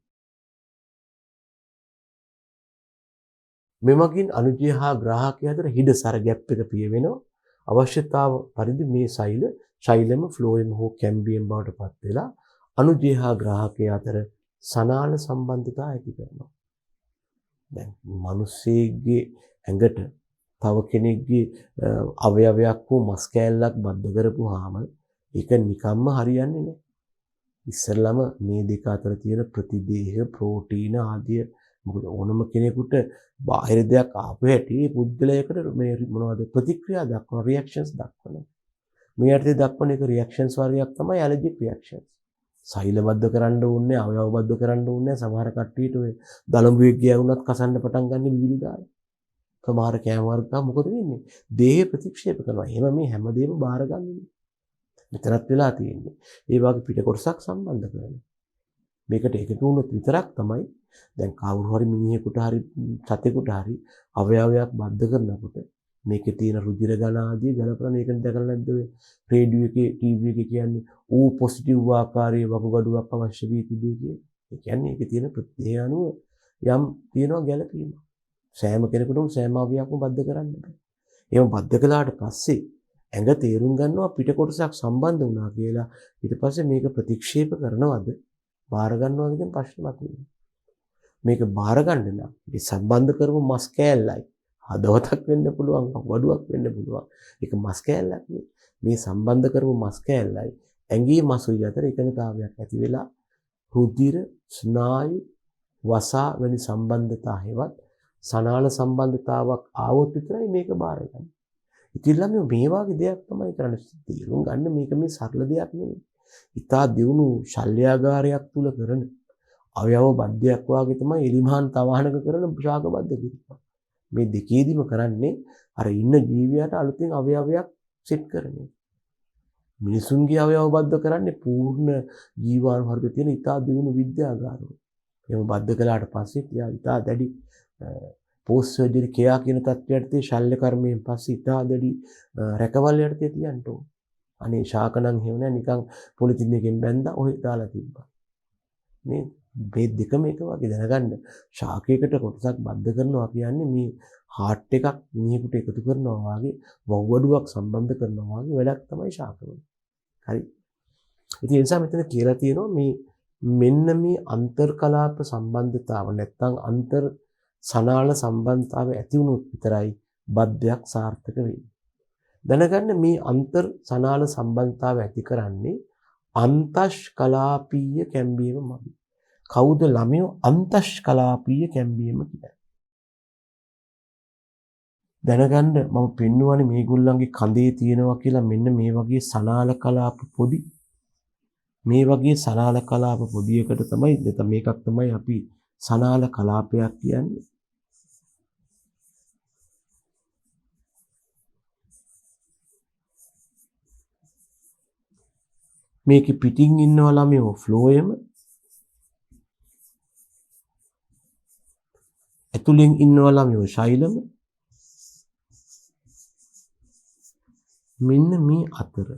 A: මෙමගින් අනුජය හා ග්‍රාහකයා අතර හිඩසර ගැප් එක පිය වෙනවා. අවශ්‍යතාව පරිදි මේ ශෛලම ෆ්ලෝයම හෝ කැම්බියම් බවට පත් වෙලා අනුජය හා ග්‍රාහකයා අතර සනාල සම්බන්ධතාව ඇති කරනවා. දැන් මිනිස්සෙගේ ඇඟට තව කෙනෙක්ගේ අවයවයක් හෝ මස් කෑල්ලක් බද්ධ කරපුවාම ඒක නිකම්ම හරියන්නේ නැහැ. ඉස්සෙල්ලාම මේ දෙක අතර තියෙන ප්‍රතිදේහ ප්‍රෝටීන ආදිය මොකද ඕනම කෙනෙකුට බාහිර දෙයක් ආපු හැටි පුද්ගලයාකට මේ මොනවද ප්‍රතික්‍රියා දක්වන රියැක්ෂන්ස් දක්වන. මේ අර්ථය දක්වන එක රියැක්ෂන්ස් වර්ගයක් තමයි ඇලර්ජික් රියැක්ෂන්ස්. සෛලබද්ධ කරන්න ඕනේ, අවයවබද්ධ කරන්න ඕනේ. සමහර කට්ටියට ඔය දලඹුවෙක් ගියවුනත් කසන්න පටන් ගන්න විවිධ දාලා. සමහර කෑම වර්ග මොකද වෙන්නේ? දේහ ප්‍රතික්ෂේප කරනවා. එහෙම මේ හැමදේම බාරගන්නේ. මෙතනත් වෙලා තියෙන්නේ. ඒ වගේ පිට කොටසක් සම්බන්ධ කරගෙන. මේකට එකතු වුණොත් විතරක් තමයි දැන් කවුරු හරි මිනිහෙකුට හරි සතෙකුට හරි අවයවයක් බද්ධ කරනකොට මේකේ තියෙන රුධිර ගණ ආදී ගලපන ඒකෙන් දැකලා නැද්ද ඔය රේඩියෝ එකේ ටීවී එකේ කියන්නේ O පොසිටිව් ආකාරයේ වකුගඩුවක් අවශ්‍ය වී තිබේ කියන්නේ. ඒ කියන්නේ ඒකේ තියෙන ප්‍රත්‍යය අනුව යම් තියෙනවා ගැලපීම. සෑම කෙනෙකුටම සෑම අවයවයක්ම බද්ධ කරන්න බෑ. එහෙම බද්ධ කළාට පස්සේ ඇඟ තේරුම් ගන්නවා පිට කොටසක් සම්බන්ධ වුණා කියලා. ඊට පස්සේ මේක ප්‍රතික්ෂේප කරනවද බාර ගන්නවද කියන ප්‍රශ්නයක් වෙනවා. මේක බාර ගන්න නම් මේ සම්බන්ධ කරපු මස් කෑල්ලයි හදවතක් වෙන්න පුළුවන් වඩුවක් වෙන්න පුළුවන්. ඒක මස් කෑල්ලක් නෙවෙයි. මේ සම්බන්ධ කරපු මස් කෑල්ලයි ඇඟේ මසුයි අතර එකඟතාවයක් ඇති වෙලා රුධිර ස්නායු වසා වැනි සම්බන්ධතා හේවත් සනාල සම්බන්ධතාවක් ආවොත් විතරයි මේක බාර ගන්න. ඉතින් ළමයි මේ වගේ දෙයක් තමයි කරන්නේ. තේරුම් ගන්න මේක මේ සරල දෙයක් නෙවෙයි. ඉතා දියුණු ශල්‍යාගාරයක් තුල කරන අවයව බද්ධයක් වාගේ තමයි එලිමහන් තවහනක කරන ශාක බද්ධ කිරීම. මේ දෙකේදීම කරන්නේ අර ඉන්න ජීවියාට අලුතෙන් අවයවයක් සෙට් කරන එක. මිනිසුන්ගේ අවයව බද්ධ කරන්නේ පූර්ණ ජීවාණු වර්ග තියෙන ඉතා දියුණු විද්‍යාගාරවල. එහෙම බද්ධ කළාට පස්සේ තියා ඉතා දැඩි පෝස්ට් සර්ජරි කෙයා කියන තත්ත්වයට තේ ශල්‍ය කර්මයෙන් පස්සේ ඉතා දැඩි රැකවල් යටතේ තියන්න ඕන. අනේ ශාක නම් හේව නැහැ නිකන් පොලිතින් එකෙන් බැඳලා ඔහෙ දාලා තිබ්බා. මේ දෙකම එක වගේ දැනගන්න. ශාකයකට කොටසක් බද්ධ කරනවා කියන්නේ මේ හાર્ට් එකක් මිනිහෙකුට එකතු කරනවා වගේ වවුවඩුවක් සම්බන්ධ කරනවා වගේ වැඩක් තමයි ශාක වල. හරි. ඉතින් ඒ නිසා මෙතන කියලා තියෙනවා මේ මෙන්න මේ අන්තර්කලාප සම්බන්ධතාව නැත්නම් අන්තර් සනාල සම්බන්ධතාවය ඇති වුණොත් විතරයි බද්ධයක් සාර්ථක වෙන්නේ. දැනගන්න මේ අන්තර් සනාල සම්බන්ධතාවය ඇති කරන්නේ අන්තෂ් කලාපීය කැම්බීම මගින්. කවුද ළමයෝ අන්තෂ් කලාපීය කැම්බීම කියන්නේ? දැනගන්න මම පෙන්නුවානේ මේගොල්ලන්ගේ කඳේ තියෙනවා කියලා මෙන්න මේ වගේ සනාල කලාප පොඩි. මේ වගේ සනාල කලාප පොදියකට තමයි මේකක් තමයි අපි සනාල කලාපයක් කියන්නේ. මේක පිටින් ඉන්නවා ළමයෝ ෆ්ලෝයම ඇතුලෙන් ඉන්නවා ළමයෝ ශෛලම මෙන්න මේ අතර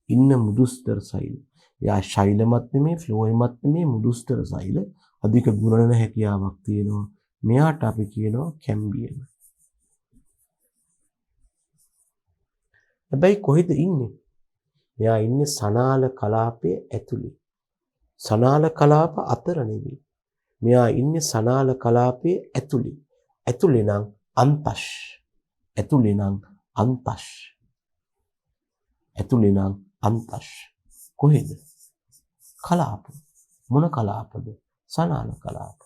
A: ඉන්න මුදුස්තර සෛල. යා ශෛලමත් නෙමේ ෆ්ලෝයමත් නෙමේ මුදුස්තර සෛල අධික ගුණන හැකියාවක් තියෙනවා. මෙයාට අපි කියනවා කැම්බියම. හැබැයි කොහෙද ඉන්නේ? මෙයා ඉන්නේ සනාල කලාපයේ ඇතුලේ. සනාල කලාප අතර නෙවෙයි. මෙයා ඉන්නේ සනාල කලාපයේ ඇතුලේ. ඇතුලේ නම් අන්තෂ්. ඇතුලේ නම් අන්තෂ්. ඇතුලේ නම් අන්තෂ්. කොහෙද? කලාප. මොන කලාපද? සනාල කලාප.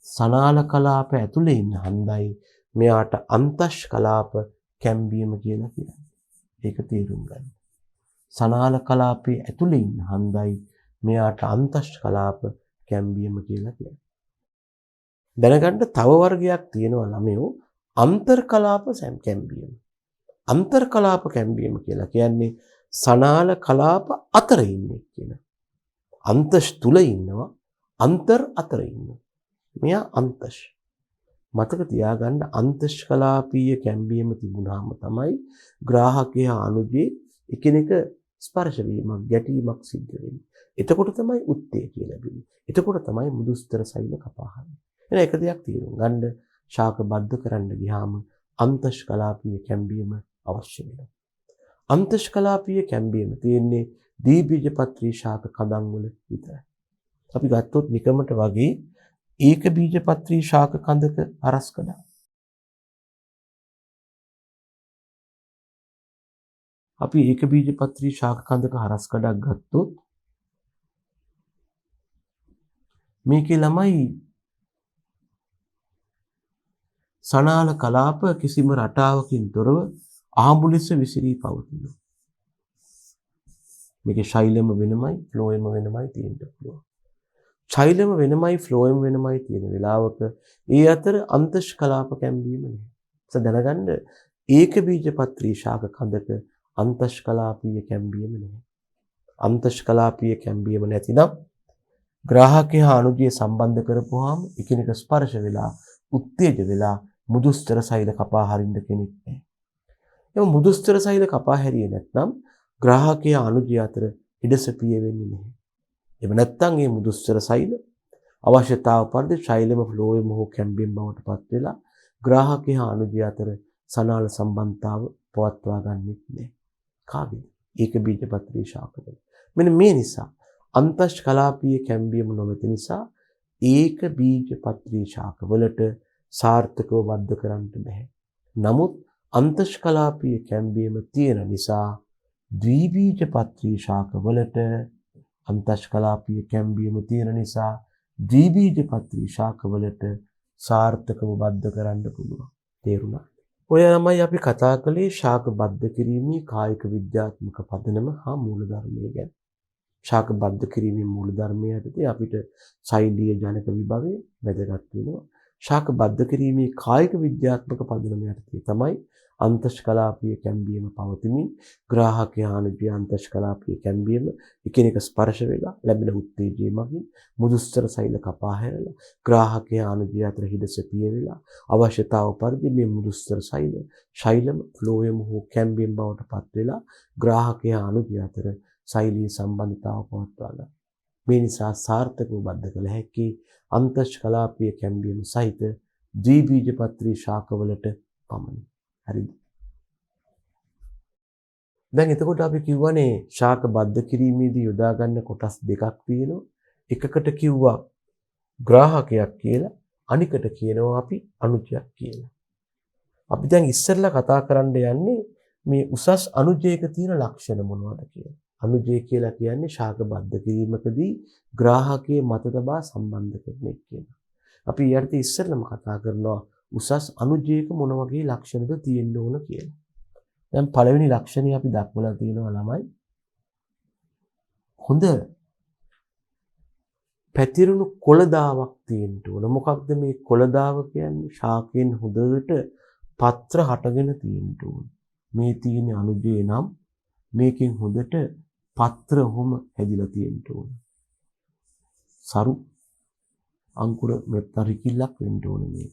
A: සනාල කලාප ඇතුලේ ඉන්න හන්දයි මෙයාට අන්තෂ් කලාප කැම්බියම කියලා කියන්නේ. ඒක තේරුම් ගන්න. සනාල කලාපයේ ඇතුලේ ඉන්න හන්දයි මෙයාට අන්තෂ් කලාප කැම්බියම කියලා කියන්නේ. දැනගන්න තව වර්ගයක් තියෙනවා ළමයෝ අන්තර් කලාප කැම්බියම. අන්තර් කලාප කැම්බීම කියලා කියන්නේ සනාල කලාප අතර ඉන්නේ කියන. අන්තශ් තුල ඉන්නවා අන්තර් අතර ඉන්නවා. මෙයා අන්තශ්. මතක තියාගන්න අන්තශ් කලාපීය කැම්බීම තිබුණාම තමයි ග්‍රාහකයා අනුජේ එකිනෙක ස්පර්ශ වීමක් ගැටීමක් සිද්ධ වෙන්නේ. එතකොට තමයි උත්තේජය ලැබෙන්නේ. එතකොට තමයි මුදුස්තර සෛල කපා හරින්නේ. එන එක දෙයක් තේරුම් ගන්න ශාක බද්ධ කරන්න ගියාම අන්තශ් කලාපීය කැම්බීම අවශ්‍ය වෙනවා. අන්තශ් කලාපීය කැම්බීම තියෙන්නේ ද්විබීජපත්‍රී ශාක කඳන් වල විතරයි. අපි ගත්තොත් නිකමට වගේ ඒක බීජපත්‍රී ශාක කඳක හරස්කඩ. අපි ඒක බීජපත්‍රී ශාක කඳක හරස්කඩක් ගත්තොත් මේකේ ළමයි සනාල කලාප කිසිම රටාවකින් තොරව ආඹු ලෙස විසිරී පවතිනවා. මේකේ ශෛලම වෙනමයි ෆ්ලෝයම වෙනමයි තියෙන්න පුළුවන්. ශෛලම වෙනමයි ෆ්ලෝයම වෙනමයි තියෙන වෙලාවක ඒ අතර අන්තශ් කලාප කැම්බීම නැහැ. දැනගන්න ඒක බීජපත්‍රී ශාක කඳක අන්තශ් කලාපීය කැම්බීම නැහැ. අන්තශ් කලාපීය කැම්බීම නැතිනම් ග්‍රාහකයා අනුජය සම්බන්ධ කරපුවාම එකිනෙක ස්පර්ශ වෙලා උත්තේජ වෙලා මුදුස්තර සෛල කපා හරින්න කෙනෙක් නැහැ. එම මුදුස්තර සෛල කපා හැරියේ නැත්නම් ග්‍රාහකයා අනුජය අතර හිඩසපිය වෙන්නේ නැහැ. එහෙම නැත්නම් මේ මුදුස්තර සෛල අවශ්‍යතාව පරිදි ශෛලම ෆ්ලෝයම හෝ කැම්බීම බවට පත් වෙලා ග්‍රාහකයා අනුජය අතර සනාල සම්බන්ධතාව පවත්වා ගන්නෙත් නැහැ. කාගෙද? ඒක බීජපත්‍රී ශාකවල. මෙන්න මේ නිසා අන්තශ් කලාපීය කැම්බීම නොමැති නිසා ඒක බීජපත්‍රී ශාකවලට සාර්ථකව බද්ධ කරන්න බෑ. නමුත් අන්තශ් කලාපීය කැම්බීම තියෙන නිසා ද්විබීජපත්‍රී ශාකවලට අන්තශ් කලාපීය කැම්බීම තියෙන නිසා ද්විබීජපත්‍රී ශාකවලට සාර්ථකව බද්ධ කරන්න පුළුවන්. තේරුණා? ඔය ළමයි අපි කතා කළේ ශාක බද්ධ කිරීමේ කායික විද්‍යාත්මක පදනම හා මූලධර්මය ගැන. ශාක බද්ධ කිරීමේ මූලධර්මය යටතේ අපිට ශෛලීය ජනක විභවය වැදගත් වෙනවා. ශාක බද්ධ කිරීමේ කායික විද්‍යාත්මක පදනම යටතේ තමයි අන්තශ් කලාපීය කැම්බීම පවතිමින් ග්‍රාහකයා අනුජය අන්තශ් කලාපීය කැම්බීම එකිනෙක ස්පර්ශ වෙලා ලැබෙන උත්තේජය මගින් මුදුස්තර සෛල කපා හැරලා ග්‍රාහකයා අනුජය අතර හිඩසපිය වෙලා අවශ්‍යතාව පරිදි මේ මුදුස්තර සෛල ශෛලම ෆ්ලෝයම හෝ කැම්බීම බවට පත් වෙලා ග්‍රාහකයා අනුජය අතර ශෛලීය සම්බන්ධතාව පවත්වා ගන්න. මේ නිසා සාර්ථකව බද්ධ කළ හැකි අන්තශ් කලාපීය කැම්බීම සහිත ද්විබීජපත්‍රී ශාකවලට පමණි. හරිද? දැන් එතකොට අපි කිව්වනේ ශාක බද්ධ කිරීමේදී යොදා ගන්න කොටස් දෙකක් තියෙනවා. එකකට කිව්වා ග්‍රාහකයක් කියලා, අනිකට කියනවා අපි අනුජයක් කියලා. අපි දැන් ඉස්සෙල්ලා කතා කරන්න යන්නේ මේ උසස් අනුජයක තියෙන ලක්ෂණ මොනවද කියලා. අනුජය කියලා කියන්නේ ශාක බද්ධ කිරීමකදී ග්‍රාහකයේ මත තබා සම්බන්ධ කරන එක කියනවා. අපි ඊට ඉස්සෙල්ලාම කතා කරනවා උසස් අනුජයක මොන වගේ ලක්ෂණද තියෙන්න ඕන කියලා. දැන් පළවෙනි ලක්ෂණය අපි දක්වලා තියෙනවා ළමයි. හොඳ පැතිරුණු කොළදාවක් තියෙන්න ඕන. මොකක්ද මේ කොළදාව කියන්නේ? ශාකයෙන් හොඳට පත්‍ර හටගෙන තියෙන්න ඕන. මේ තියෙන අනුජය නම් මේකෙන් හොඳට පත්‍ර ඔහොම හැදිලා තියෙන්න ඕන. සරු අංකුර මෙතරිකිල්ලක් වෙන්න ඕන මේ.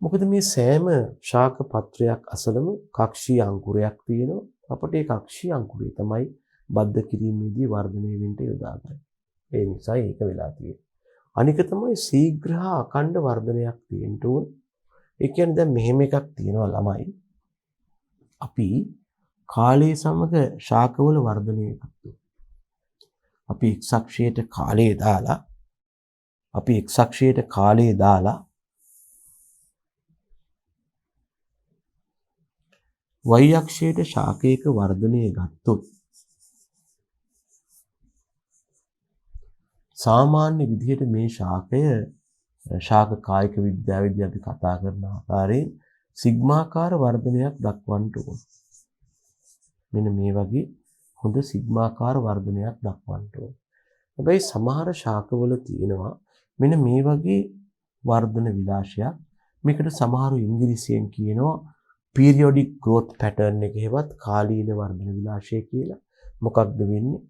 A: මොකද මේ සෑම ශාක පත්‍රයක් අසලම කක්ෂීය අංකුරයක් තියෙනවා. අපට ඒ කක්ෂීය අංකුරය තමයි බද්ධ කිරීමේදී වර්ධනය වෙන්න යොදාගන්නේ. ඒ නිසා ඒක වෙලා තියෙනවා. අනික තමයි ශීඝ්‍ර හා අඛණ්ඩ වර්ධනයක් තියෙන්න ඕන. ඒ කියන්නේ දැන් මෙහෙම එකක් තියෙනවා ළමයි. අපි කාලයේ සමග ශාකවල වර්ධනය ගත්තා. අපි x අක්ෂයට කාලය දාලා y අක්ෂයට ශාකයක වර්ධනය ගත්තොත් සාමාන්‍ය විදිහට මේ ශාකය ශාක කායික විද්‍යාවේදී අපි කතා කරන ආකාරයෙන් සිග්මාකාර වර්ධනයක් දක්වන්න ඕන. මෙන්න මේ වගේ හොඳ සිග්මාකාර වර්ධනයක් දක්වන්න ඕන. හැබැයි සමහර ශාකවල තියෙනවා මෙන්න මේ වගේ වර්ධන විලාසයක්. මේකට සමහරු ඉංග්‍රීසියෙන් කියනවා පීරියොඩික් growth pattern එකේවත් කාලීන වර්ධන විලාශය කියලා. මොකක්ද වෙන්නේ?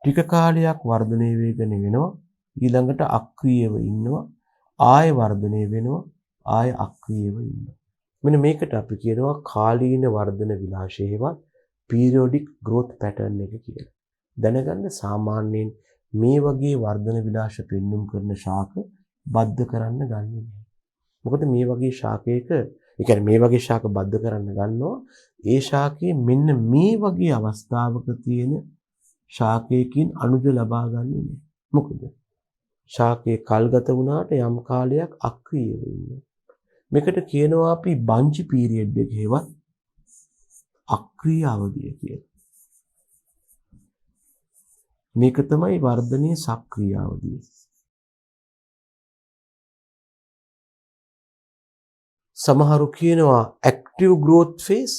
A: ටික කාලයක් වර්ධනය වේගන වෙනවා. ඊළඟට අක්‍රීයව ඉන්නවා. ආය වර්ධනය වෙනවා. ආය අක්‍රීයව ඉන්නවා. මෙන්න මේකට අපි කියනවා කාලීන වර්ධන විලාශයේවත් periodic growth pattern එක කියලා. දැනගන්න සාමාන්‍යයෙන් මේ වගේ වර්ධන විලාශ පෙන්눔 කරන ශාක බද්ධ කරන්න ගන්නෙ නැහැ. මොකද මේ වගේ ශාකයක, ඒ කියන්නේ මේ වගේ ශාක බද්ධ කරන්න ගන්නවා ඒ ශාකයේ මෙන්න මේ වගේ අවස්ථාවක තියෙන ශාකයකින් අනුජ ලබා ගන්නෙ නැහැ. මොකද ශාකයේ කල්ගත වුණාට යම් කාලයක් අක්‍රීයව ඉන්නවා. මේකට කියනවා අපි බංචි පීරියඩ් එකේවත් අක්‍රීය අවධිය කියලා. මේක තමයි වර්ධනයේ සක්‍රීය අවධිය. සමහරු කියනවා active growth phase,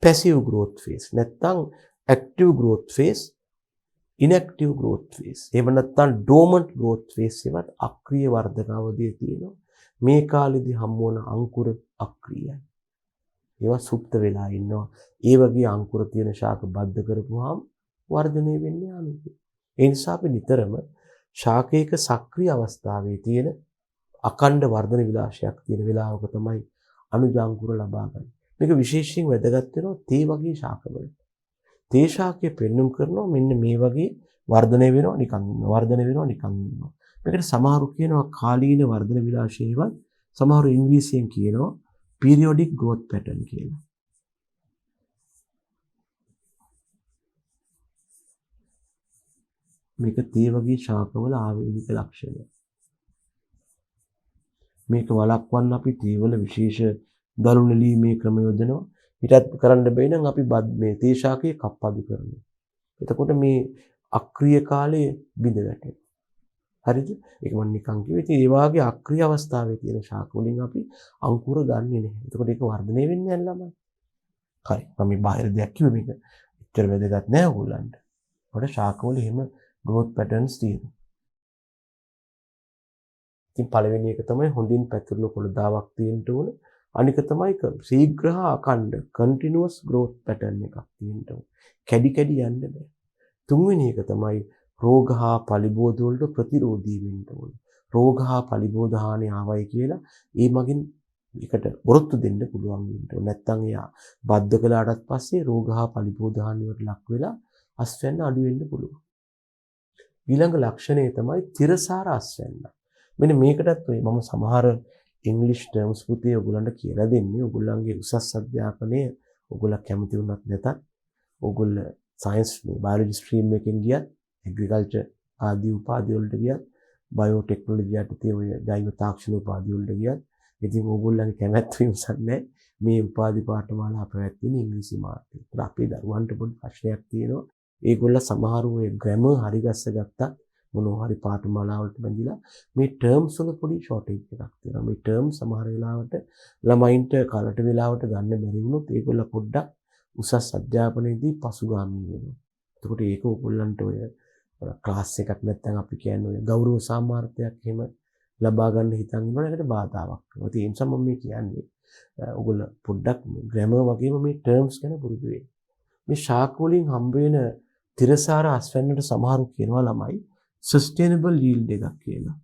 A: passive growth phase. නැත්නම් active growth phase, inactive growth phase. එහෙම නැත්නම් dormant growth phase එකට අක්‍රීය වර්ධක අවධිය තියෙනවා. මේ කාලෙදි හම්බ වන අංකුර අක්‍රීයයි. ඒවා සුප්ත වෙලා ඉන්නවා. ඒ වගේ අංකුර තියෙන ශාක බද්ධ කරපුවාම වර්ධනය වෙන්නේ අනුකූල. ඒ නිසා අපි නිතරම ශාකයක සක්‍රීය අවස්ථාවේ තියෙන අකණ්ඩ වර්ධන විලාශයක් තියෙන වෙලාවක තමයි අනුජ අංකුර ලබා ගන්න. මේක විශේෂයෙන් වැදගත් වෙනවා තේ වගේ ශාකවලට. තේ ශාකය පෙන්눔 කරනවා මෙන්න මේ වගේ වර්ධනය වෙනවා නිකන් ඉන්නවා. වර්ධනය වෙනවා නිකන් ඉන්නවා. මේකට සමහරු කියනවා කාලීන වර්ධන විලාශයේවත්, සමහරු ඉංග්‍රීසියෙන් කියනවා periodic growth pattern කියලා. මේක තේ වගේ ශාකවල ආවේනික ලක්ෂණය. මේක වළක්වන්න අපි තේවල විශේෂ දළු නෙලීමේ ක්‍රම යොදනවා. ඊටත් කරන්න බැයි නම් අපි මේ තේ ශාකයේ කප්පදු කරනවා. එතකොට මේ අක්‍රීය කාලයේ බිඳ වැටෙනවා. හරිද? ඒක මම නිකන් කිව්වේ. ඉතින් ඒ වාගේ අක්‍රීය අවස්ථාවේ තියෙන ශාක වලින් අපි අංකුර ගන්නෙ නැහැ. එතකොට ඒක වර්ධනය වෙන්නේ නැහැ ළමයි. හරි. මම මේ බාහිර දෙයක් කිව්වේ මේක එච්චර වැදගත් නෑ ඕගොල්ලන්ට. වල ශාක වල එහෙම growth patterns තියෙනවා. ඉතින් පළවෙනි එක තමයි හොඳින් පැතිරුණු කොළදාවක් තියෙන්න ඕන. අනික තමයි ශීඝ්‍ර හා අඛණ්ඩ continuous growth pattern එකක් තියෙන්න ඕන. කැඩි කැඩි යන්න බෑ. තුන්වෙනි එක තමයි රෝග හා පලිබෝධ වලට ප්‍රතිරෝධී වෙන්න ඕන. රෝග හා පලිබෝධ හානි ආවයි කියලා ඒ මගින් එකට වරොත්තු දෙන්න පුළුවන් වෙන්න ඕන. නැත්තම් එයා බද්ධ කළාටත් පස්සේ රෝග හා පලිබෝධ හානි වලට ලක් වෙලා අස්වැන්න අඩු වෙන්න පුළුවන්. ඊළඟ ලක්ෂණය තමයි තිරසාර අස්වැන්න. මෙන්න මේකටත් ඔය මම සමහර ඉංග්‍රීසි ටර්ම්ස් පුතේ ඔයගොල්ලන්ට කියලා දෙන්නේ. ඔයගොල්ලන්ගේ උසස් අධ්‍යාපනය ඔයගොල්ලෝ කැමති වුණත් නැතත් ඔයගොල්ලෝ සයන්ස් මේ බයොලොජි ස්ට්‍රීම් එකෙන් ගියත්, ඇග්‍රිකල්චර් ආදී උපාධි වලට ගියත්, බයෝ ටෙක්නොලොජි යටතේ ඔය ජෛව තාක්ෂණ උපාධි වලට ගියත්, ඉතින් ඔයගොල්ලන්ගේ කැමැත්ත විමසක් නැහැ. මේ උපාධි පාඨමාලා පැවැත්වෙන ඉංග්‍රීසි මාර්ගය. ඒත් අපේ දරුවන්ට පොඩි ප්‍රශ්නයක් තියෙනවා. ඒගොල්ල සමහරු ඔය ග්‍රැමර් හරි ගස්ස ගත්තා මොනවා හරි පාඨමාලාවලට බැඳිලා මේ ටර්ම්ස් වල පොඩි ෂෝටේජ් එකක් තියෙනවා. මේ ටර්ම්ස් සමහර වෙලාවට ළමයින්ට කලට වෙලාවට ගන්න බැරි වුණොත් ඒගොල්ල පොඩ්ඩක් උසස් අධ්‍යාපනයේදී පසුගාමී වෙනවා. එතකොට ඒක ඕගොල්ලන්ට ඔය ක්ලාස් එකක් නැත්නම් අපි කියන්නේ ඔය ගෞරව සාමාර්ථයක් එහෙම ලබා ගන්න හිතන් ඉන්නවනේ ඒකට බාධාවක් වෙනවා. ඒ නිසා මම මේ කියන්නේ ඕගොල්ලෝ පොඩ්ඩක් ග්‍රැමර් වගේම මේ ටර්ම්ස් ගැන පුරුදු වෙන්න. මේ ශාක වලින් හම්බ වෙන තිරසාර අස්වැන්නට සමහරු කියනවා ළමයි sustainable yield එකක් කියලා.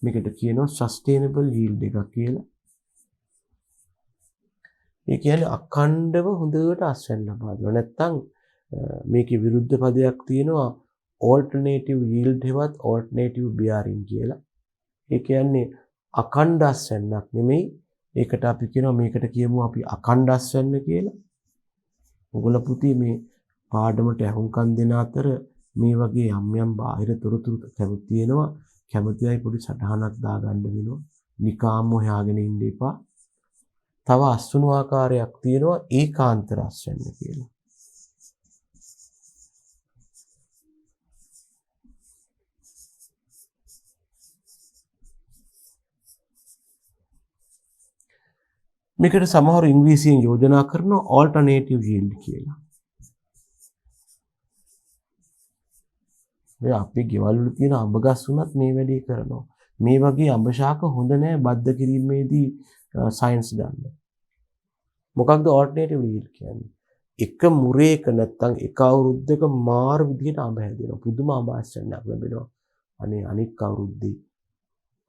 A: මේකට කියනවා sustainable yield එකක් කියලා. ඒ කියන්නේ අඛණ්ඩව හොඳට අස්වැන්න ලබා දෙනවා. නැත්තම් මේකේ විරුද්ධ පදයක් තියෙනවා alternative yield හෙවත් alternative bearing කියලා. ඒ කියන්නේ අඛණ්ඩ අස්වැන්නක් නෙමෙයි. ඒකට අපි කියනවා මේකට කියමු අපි අඛණ්ඩ අස්වැන්න කියලා. ඔයගොල්ලෝ පුතේ මේ පාඩමට අහුම්කම් දෙන අතර මේ වගේ යම් යම් බාහිර තොරතුරු කැමති තියෙනවා. කැමති අය පොඩි සටහනක් දාගන්න වෙනවා. නිකාම්ම හොයාගෙන ඉන්න එපා. තව අස්වැන්නු ආකාරයක් තියෙනවා ඒකාන්තර අස්වැන්න කියලා. මේකට සමහර ඉංග්‍රීසියෙන් යෝජනා කරනවා alternative yield කියලා. මේ අපේ ගෙවල් වල තියෙන අඹ ගස් උනත් මේ වැඩේ කරනවා. මේ වගේ අඹ ශාක හොඳ නෑ බද්ධ කිරීමේදී සයන්ස් ගන්න. මොකක්ද ඕල්ටර්නේටිව් යීල්ඩ් කියන්නේ? එක මුරේක නැත්තම් එක අවුරුද්දක මාර විදිහට අඹ හැදෙනවා. පුදුම අඹ ආශ්‍රයයක් ලැබෙනවා. අනේ අනික් අවුරුද්දේ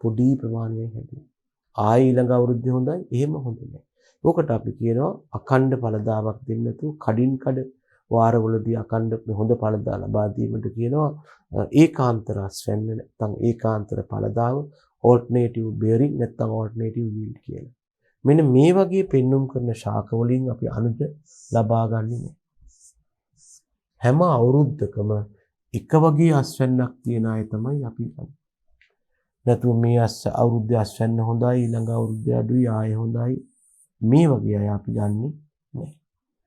A: පොඩි ප්‍රමාණයක් හැදෙනවා. ආයි ඊළඟ අවුරුද්දේ හොඳයි. එහෙම හොඳ නෑ. ඕකට අපි කියනවා අඛණ්ඩ ඵලදාවක් දෙන්න නැතුව කඩින් කඩ වාරවලදී අඛණ්ඩ හොඳ ඵලදා ලබා දීමට කියනවා ඒකාන්තර ආශ්‍රයන්න නැත්තම් ඒකාන්තර ඵලදාව ඕල්ටර්නේටිව් බෙයරින් නැත්තම් ඕල්ටර්නේටිව් යීල්ඩ් කියලා. මෙන්න මේ වගේ පෙන්눔 කරන ශාක වලින් අපි අනුජ ලබා ගන්නෙ නෑ. හැම අවුරුද්දකම එක වගේ අස්වැන්නක් තියන අය තමයි අපි ගන්නේ. නැතුව මේ අවුරුද්දේ අස්වැන්න හොඳයි ඊළඟ අවුරුද්දේ අඩුයි ආයෙ හොඳයි. මේ වගේ අය අපි ගන්නෙ නෑ.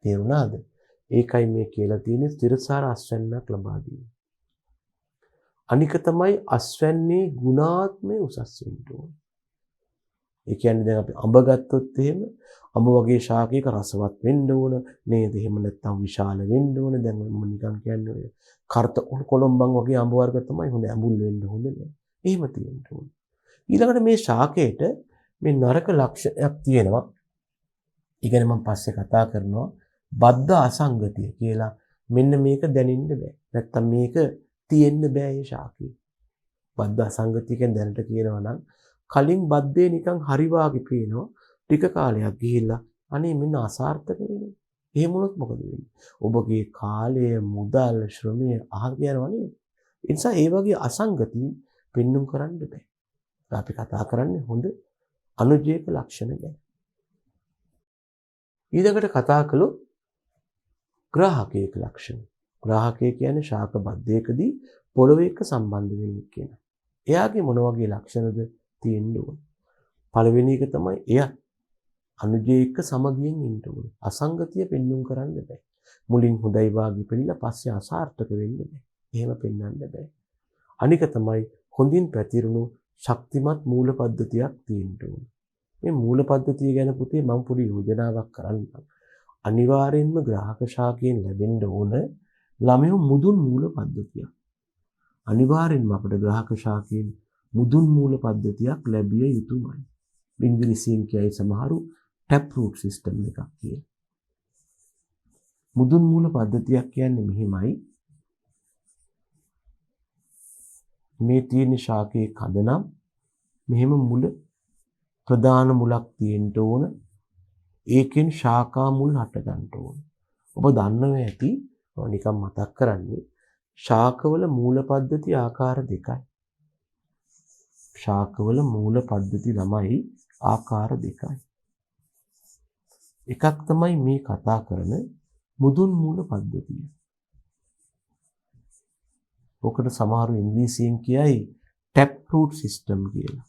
A: තේරුණාද? ඒකයි මේ කියලා තියෙන්නේ ස්ථිරසාර අස්වැන්නක් ලබා දීම. අනික තමයි අස්වැන්නේ ගුණාත්මය උසස් වෙන්න ඕන. ඒ කියන්නේ දැන් අපි අඹ ගත්තොත් එහෙම අඹ වගේ ශාකයක රසවත් වෙන්න ඕන නේද? එහෙම නැත්නම් විශාල වෙන්න ඕන. දැන් මම නිකන් කියන්නේ ඔය කර්ත කොළඹන් වගේ අඹ වර්ග තමයි හොඳ ඇඹුල් වෙන්න හොඳ නෑ. එහෙම තියෙන්න ඕන. ඊළඟට මේ ශාකයට මේ නරක ලක්ෂණයක් තියෙනවා. ඒ කියන්නේ මම පස්සේ කතා කරනවා බද්ධ අසංගතිය කියලා. මෙන්න මේක දැනෙන්න බෑ. නැත්තම් මේක තියෙන්න බෑ මේ ශාකේ. බද්ධ අසංගතිය කියන්නේ දැනට කියනවා නම් කලින් බද්දේ නිකන් හරි වාගේ පේනවා. ටික කාලයක් ගිහිල්ලා අනේ මෙන්න අසාර්ථක වෙනවා. එහෙම වුණොත් මොකද වෙන්නේ? ඔබගේ කාලය, මුදල්, ශ්‍රමය අහක යනවා නේද? ඒ නිසා ඒ වගේ අසංගති පෙන්눔 කරන්න බෑ. අපි කතා කරන්නේ හොඳ අනුජේක ලක්ෂණ ගැන. ඊළඟට කතා කළොත් ග්‍රාහකයක ලක්ෂණ. ග්‍රාහකය කියන්නේ ශාක බද්ධයකදී පොළොවේ එක්ක සම්බන්ධ වෙන්නේ කියන. එයාගේ මොන වගේ ලක්ෂණද තියෙන්න ඕන? පළවෙනි එක තමයි එයා අනුජය එක්ක සමගියෙන් ඉන්න ඕනේ. අසංගතිය පෙන්눔 කරන්න බෑ. මුලින් හොඳයි වාගේ පෙන්නලා පස්සේ අසාර්ථක වෙන්න බෑ. එහෙම පෙන්වන්න බෑ. අනික තමයි හොඳින් පැතිරුණු ශක්තිමත් මූල පද්ධතියක් තියෙන්න ඕනේ. මේ මූල පද්ධතිය ගැන පුතේ මම පොඩි යෝජනාවක් කරන්නම්. අනිවාර්යෙන්ම ග්‍රාහක ශාකයෙන් ලැබෙන්න ඕන ළමයෝ මුදුන් මූල පද්ධතියක්. අනිවාර්යෙන්ම අපිට ග්‍රාහක ශාකයෙන් මුදුන් මූල පද්ධතියක් ලැබිය යුතුමයි. ඉංග්‍රීසියෙන් කියයි සමහරු ටැප් රූට් සිස්ටම් එකක් කියලා. මුදුන් මූල පද්ධතියක් කියන්නේ මෙහිමයි. මේ තියෙන ශාකයේ කඳ නම් මෙහෙම මුල ප්‍රධාන මුලක් තියෙන්න ඕන. ඒකෙන් ශාකා මුල් හට ගන්න ඕන. ඔබ දන්නව ඇති නිකන් මතක් කරන්නේ ශාකවල මූල පද්ධති ආකාර දෙකයි. ශාකවල මූල පද්ධති ළමයි ආකාර දෙකයි. එකක් තමයි මේ කතා කරන මුදුන් මූල පද්ධතිය. ඔකට සමහරු ඉංග්‍රීසියෙන් කියයි ටැප් රූට් සිස්ටම් කියලා.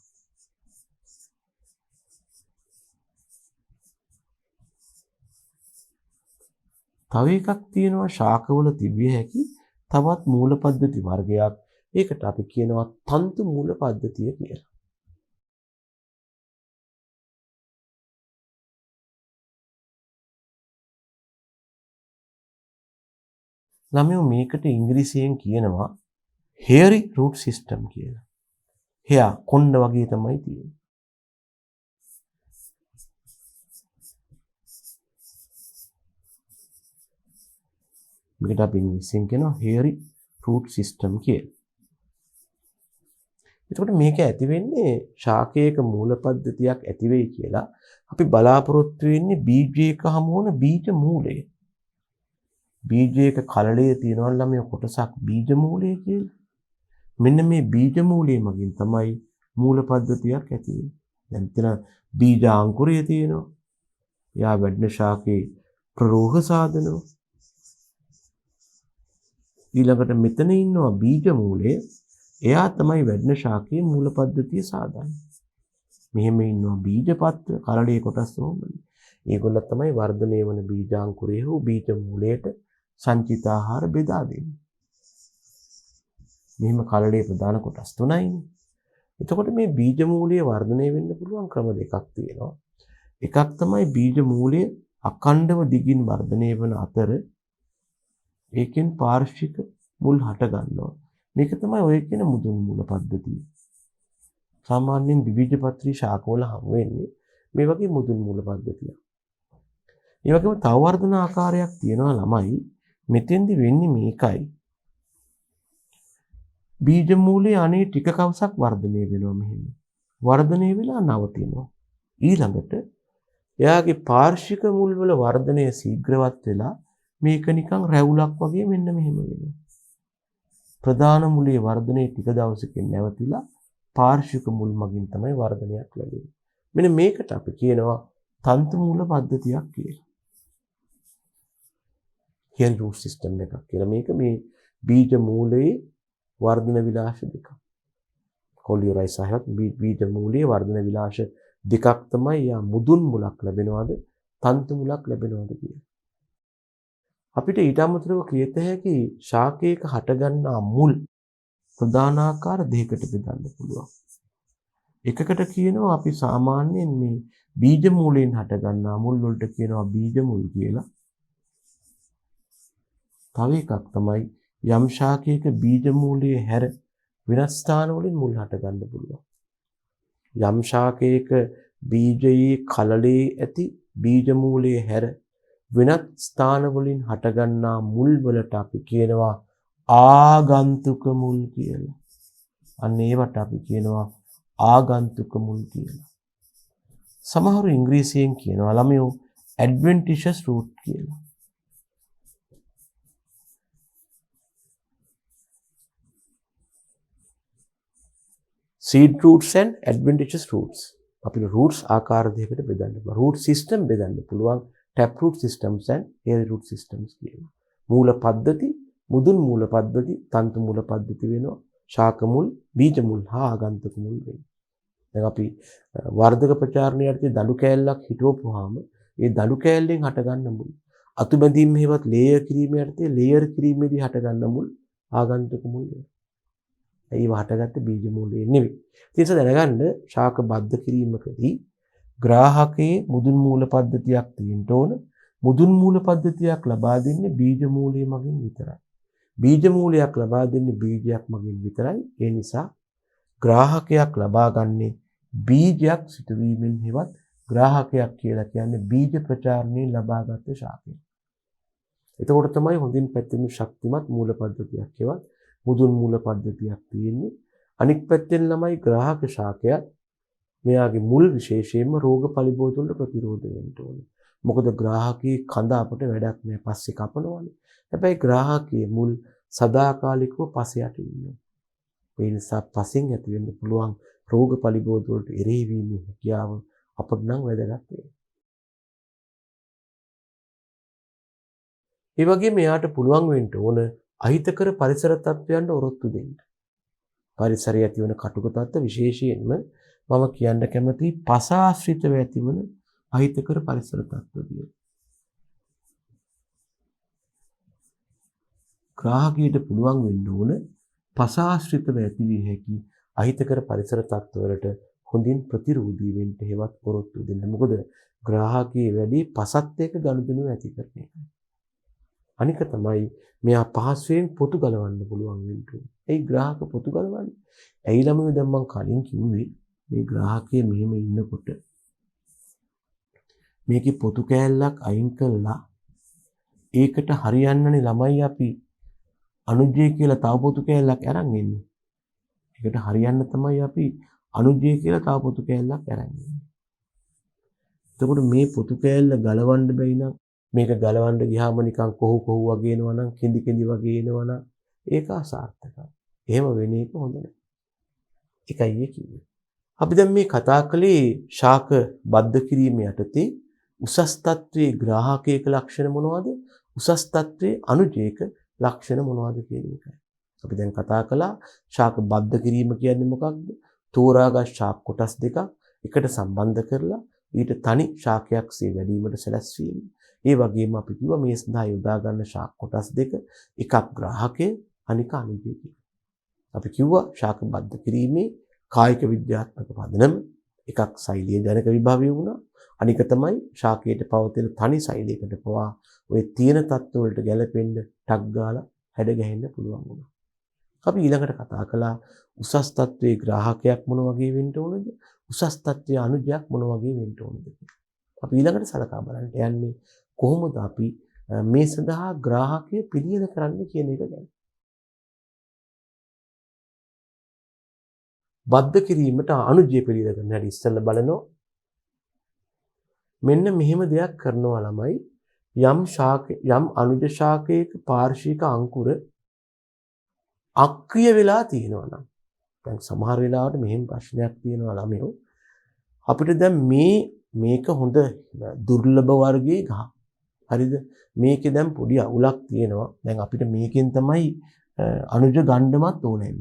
A: තව එකක් තියෙනවා ශාකවල තිබිය හැකි තවත් මූල පද්ධති වර්ගයක්. ඒකට අපි කියනවා තන්තු මූල පද්ධතිය කියලා. ළමයෝ මේකට ඉංග්‍රීසියෙන් කියනවා hairy root system කියලා. hair කොණ්ඩ වගේ තමයි තියෙන්නේ. මේකට අපි ඉංග්‍රීසියෙන් කියනවා hairy root system කියලා. එතකොට මේක ඇති වෙන්නේ ශාකයක මූල පද්ධතියක් ඇති වෙයි කියලා අපි බලාපොරොත්තු වෙන්නේ බීජයක හමු වන බීජ මූලය. බීජයක කලලයේ තියෙනවා ළමයි කොටසක් බීජ මූලය කියලා. මෙන්න මේ බීජ මූලය මගින් තමයි මූල පද්ධතියක් ඇති වෙන්නේ. දැන් මෙතන බීජ අංකුරය තියෙනවා. යා වැඩන ශාකේ ප්‍රරෝහ සාධනවා. ඊළඟට මෙතන ඉන්නවා බීජ මූලය. එයා තමයි වැඩන ශාකයේ මූල පද්ධතිය සාධන්නේ. මෙහෙම ඉන්නවා බීජ පත්‍ර කලලයේ කොටස් ඕමනේ. ඒගොල්ල තමයි වර්ධනය වන බීජාංකුරය හෝ බීජ මූලයට සංචිත ආහාර බෙදා දෙන්නේ. මෙහෙම කලලයේ ප්‍රධාන කොටස් තුනයිනේ. එතකොට මේ බීජ මූලය වර්ධනය වෙන්න පුළුවන් ක්‍රම දෙකක් තියෙනවා. එකක් තමයි බීජ මූලය අඛණ්ඩව දිගින් වර්ධනය වන අතර ඒකෙන් පාර්ශ්වික මුල් හට ගන්නවා. මේක තමයි ඔය කියන මුදුන් මූල පද්ධතිය. සාමාන්‍යයෙන් ද්විබීජපත්‍රී ශාකවල හමු වෙන්නේ මේ වගේ මුදුන් මූල පද්ධතිය. ඒ වගේම තව වර්ධන ආකාරයක් තියෙනවා ළමයි. මෙතෙන්දි වෙන්නේ මේකයි. බීජ මූලයේ අනේ ටික කවසක් වර්ධනය වෙනවා මෙහෙම. වර්ධනය වෙලා නවතිනවා. ඊළඟට එයාගේ පාර්ශ්වික මුල් වල වර්ධනය ශීඝ්‍රවත් වෙලා මේක නිකන් රැවුලක් වගේ මෙන්න මෙහෙම වෙනවා. ප්‍රධාන මුලේ වර්ධනයේ ටික දවසකින් නැවතිලා පාර්ශ්වික මුල් මගින් තමයි වර්ධනයක් ලැබෙන්නේ. මෙන්න මේකට අපි කියනවා තන්තු මූල පද්ධතියක් කියලා. කියන රූට් සිස්ටම් එකක් කියලා. මේක මේ බීජ මූලයේ වර්ධන විලාස දෙකක්. කොලියොරයි සහයත් බීජ මූලයේ වර්ධන විලාස දෙකක් තමයි යා මුදුන් මුලක් ලැබෙනවද තන්තු මුලක් ලැබෙනවද කියන්නේ. අපිට ඊට අමතරව කියත හැකි ශාකයක හටගන්නා මුල් ප්‍රධානාකාර දෙකකට බෙදන්න පුළුවන්. එකකට කියනවා අපි සාමාන්‍යයෙන් මේ බීජ මූලයෙන් හටගන්නා මුල් වලට කියනවා බීජ මුල් කියලා. තව එකක් තමයි යම් ශාකයක බීජ මූලයේ හැර වෙනස් ස්ථාන වලින් මුල් හට ගන්න පුළුවන්. යම් ශාකයක බීජයේ කලලේ ඇති බීජ මූලයේ හැර වෙනත් ස්ථාන වලින් හට ගන්නා මුල් වලට අපි කියනවා ආගන්තුක මුල් කියලා. අන්න ඒවට අපි කියනවා ආගන්තුක මුල් කියලා. සමහරු ඉංග්‍රීසියෙන් කියනවා ළමයෝ adventitious root කියලා. seed roots and adventitious roots. අපිට roots ආකාර දෙකකට බෙදන්න පුළුවන්. root system බෙදන්න පුළුවන්. tap root systems and air root systems කියනවා. මූල පද්ධති, මුදුන් මූල පද්ධති, තන්තු මූල පද්ධති වෙනවා. ශාක මුල්, බීජ මුල් හා ආගන්තුක මුල් වෙනවා. දැන් අපි වර්ධක ප්‍රචාරණයේදී දඩු කෑල්ලක් හිටවපුවාම ඒ දඩු කෑල්ලෙන් හට ගන්න මුල් අතු බැඳීම් මෙහෙවත් ලේයර් කිරීමේදී ලේයර් කිරීමේදී හට ගන්න මුල් ආගන්තුක මුල් වෙනවා. ඒ වහටගත්ත බීජ මූලයේ නෙවෙයි. ඉතින් දැනගන්න ශාක බද්ධ කිරීමකදී ග්‍රාහකයේ මුදුන් මූල පද්ධතියක් තියෙන්න ඕන. මුදුන් මූල පද්ධතියක් ලබා දෙන්නේ බීජ මූලය මගින් විතරයි. බීජ මූලයක් ලබා දෙන්නේ බීජයක් මගින් විතරයි. ඒ නිසා ග්‍රාහකයක් ලබා ගන්නේ බීජයක් සිටවීමෙන් හෙවත් ග්‍රාහකයක් කියලා කියන්නේ බීජ ප්‍රචාරණයෙන් ලබාගත් ශාකය. එතකොට තමයි හොඳින් පැතිරෙන ශක්තිමත් මූල පද්ධතියක් හෙවත් මුදුන් මූල පද්ධතියක් තියෙන්නේ. අනික් පැත්තෙන් ළමයි ග්‍රාහක ශාකයක් මෙයාගේ මුල් විශේෂයෙන්ම රෝග පලිබෝධ වලට ප්‍රතිරෝධ වෙන්න ඕනේ. මොකද ග්‍රාහකී කඳ අපට වැඩක් නෑ පස්සේ කපනවනේ. හැබැයි ග්‍රාහකයේ මුල් සදාකාලිකව පස්සේ යට ඉන්නවා. ඒ නිසා පසින් ඇති වෙන්න පුළුවන් රෝග පලිබෝධ වලට එරෙහි වීමේ හැකියාව අපට නම් වැදගත් වෙනවා. ඒ වගේම මෙයාට පුළුවන් වෙන්න ඕන අහිතකර පරිසර තත්ත්වයන්ට ඔරොත්තු දෙන්න. පරිසරයේ ඇතිවන කටුක තත්ත්ව විශේෂයෙන්ම මම කියන්න කැමති පස ආශ්‍රිතව ඇතිවන අහිතකර පරිසර තත්ත්වය. ග්‍රාහකයට පුළුවන් වෙන්න ඕන පස ආශ්‍රිතව ඇතිවිය හැකි අහිතකර පරිසර තත්ත්වවලට හොඳින් ප්‍රතිරෝධී වෙන්න හේවත් ඔරොත්තු දෙන්න. මොකද ග්‍රාහකයේ වැඩි පසත් එක්ක ගනුදෙනු ඇති කරන එකයි. අනික තමයි මෙයා පහසුවෙන් පොතු ගලවන්න පුළුවන් වෙන්න ඕනේ. ඒ ග්‍රාහක පොතු ගලවන්නේ. ඇයි ළමයි දැන් මම කලින් කිව්වේ මේ ග්‍රාහකයේ මෙහෙම ඉන්නකොට මේකේ පොතු කෑල්ලක් අයින් කළා ඒකට හරියන්නනේ ළමයි අපි අනුජය කියලා තව පොතු කෑල්ලක් අරන් ඉන්නේ. ඒකට හරියන්න තමයි අපි අනුජය කියලා තව පොතු කෑල්ලක් අරන් ඉන්නේ. එතකොට මේ පොතු කෑල්ල ගලවන්න බැයි නම් මේක ගලවන්න ගියාම නිකන් කොහො කොහො වගේ එනවනම් කිඳි කිඳි වගේ එනවනම් ඒක අසාර්ථකයි. එහෙම වෙන එක හොඳ නැහැ. ඒකයි ඒ කිව්වේ. අපි දැන් මේ කතා කළේ ශාක බද්ධ කිරීම යටතේ උසස් තත්ත්වයේ ග්‍රාහකයක ලක්ෂණ මොනවද? උසස් තත්ත්වයේ අනුජයක ලක්ෂණ මොනවද කියන එකයි. අපි දැන් කතා කළා ශාක බද්ධ කිරීම කියන්නේ මොකක්ද? තෝරාගත් ශාක කොටස් දෙකක් එකට සම්බන්ධ කරලා ඊට තනි ශාකයක්සේ වැඩිවීමට සැලැස්වීම. ඒ වගේම අපි කිව්වා මේ සඳහා යොදා ගන්න ශාක කොටස් දෙක එකක් ග්‍රාහකය අනික අනුජය කියලා. අපි කිව්වා ශාක බද්ධ කිරීමේ කායික විද්‍යාත්මක පදනම එකක් සෛලීය ජනක විභවය වුණා. අනික තමයි ශාකයට පවතින තනි සෛලයකට පවා ওই තියෙන තත්ත්ව වලට ගැලපෙන්න ටක් ගාලා හැඩ ගැහෙන්න පුළුවන් වුණා. අපි ඊළඟට කතා කළා උසස් තත්ත්වයේ ග්‍රාහකයක් මොන වගේ වෙන්න ඕනද? උසස් තත්ත්වයේ අනුජයක් මොන වගේ වෙන්න ඕනද කියලා. අපි ඊළඟට සලකා බලන්න යන්නේ කොහොමද අපි මේ සඳහා ග්‍රාහකය පිළියෙල කරන්න කියන එක ගැන. බද්ධ කිරීමට අනුජය පිළියෙල කරන්න හැටි ඉස්සෙල්ලා බලනවා. මෙන්න මෙහෙම දෙයක් කරනවා ළමයි යම් අනුජ ශාකයක පාර්ශ්වික අංකුර අක්‍රිය වෙලා තියෙනවා නම් දැන් සමහර වෙලාවට මෙහෙම ප්‍රශ්නයක් තියෙනවා ළමයෝ අපිට දැන් මේක හොඳ දුර්ලභ වර්ගයේ ගහ. හරිද? මේකේ දැන් පොඩි අවුලක් තියෙනවා. දැන් අපිට මේකෙන් තමයි අනුජ ගණ්ඩමත් ඕනේ.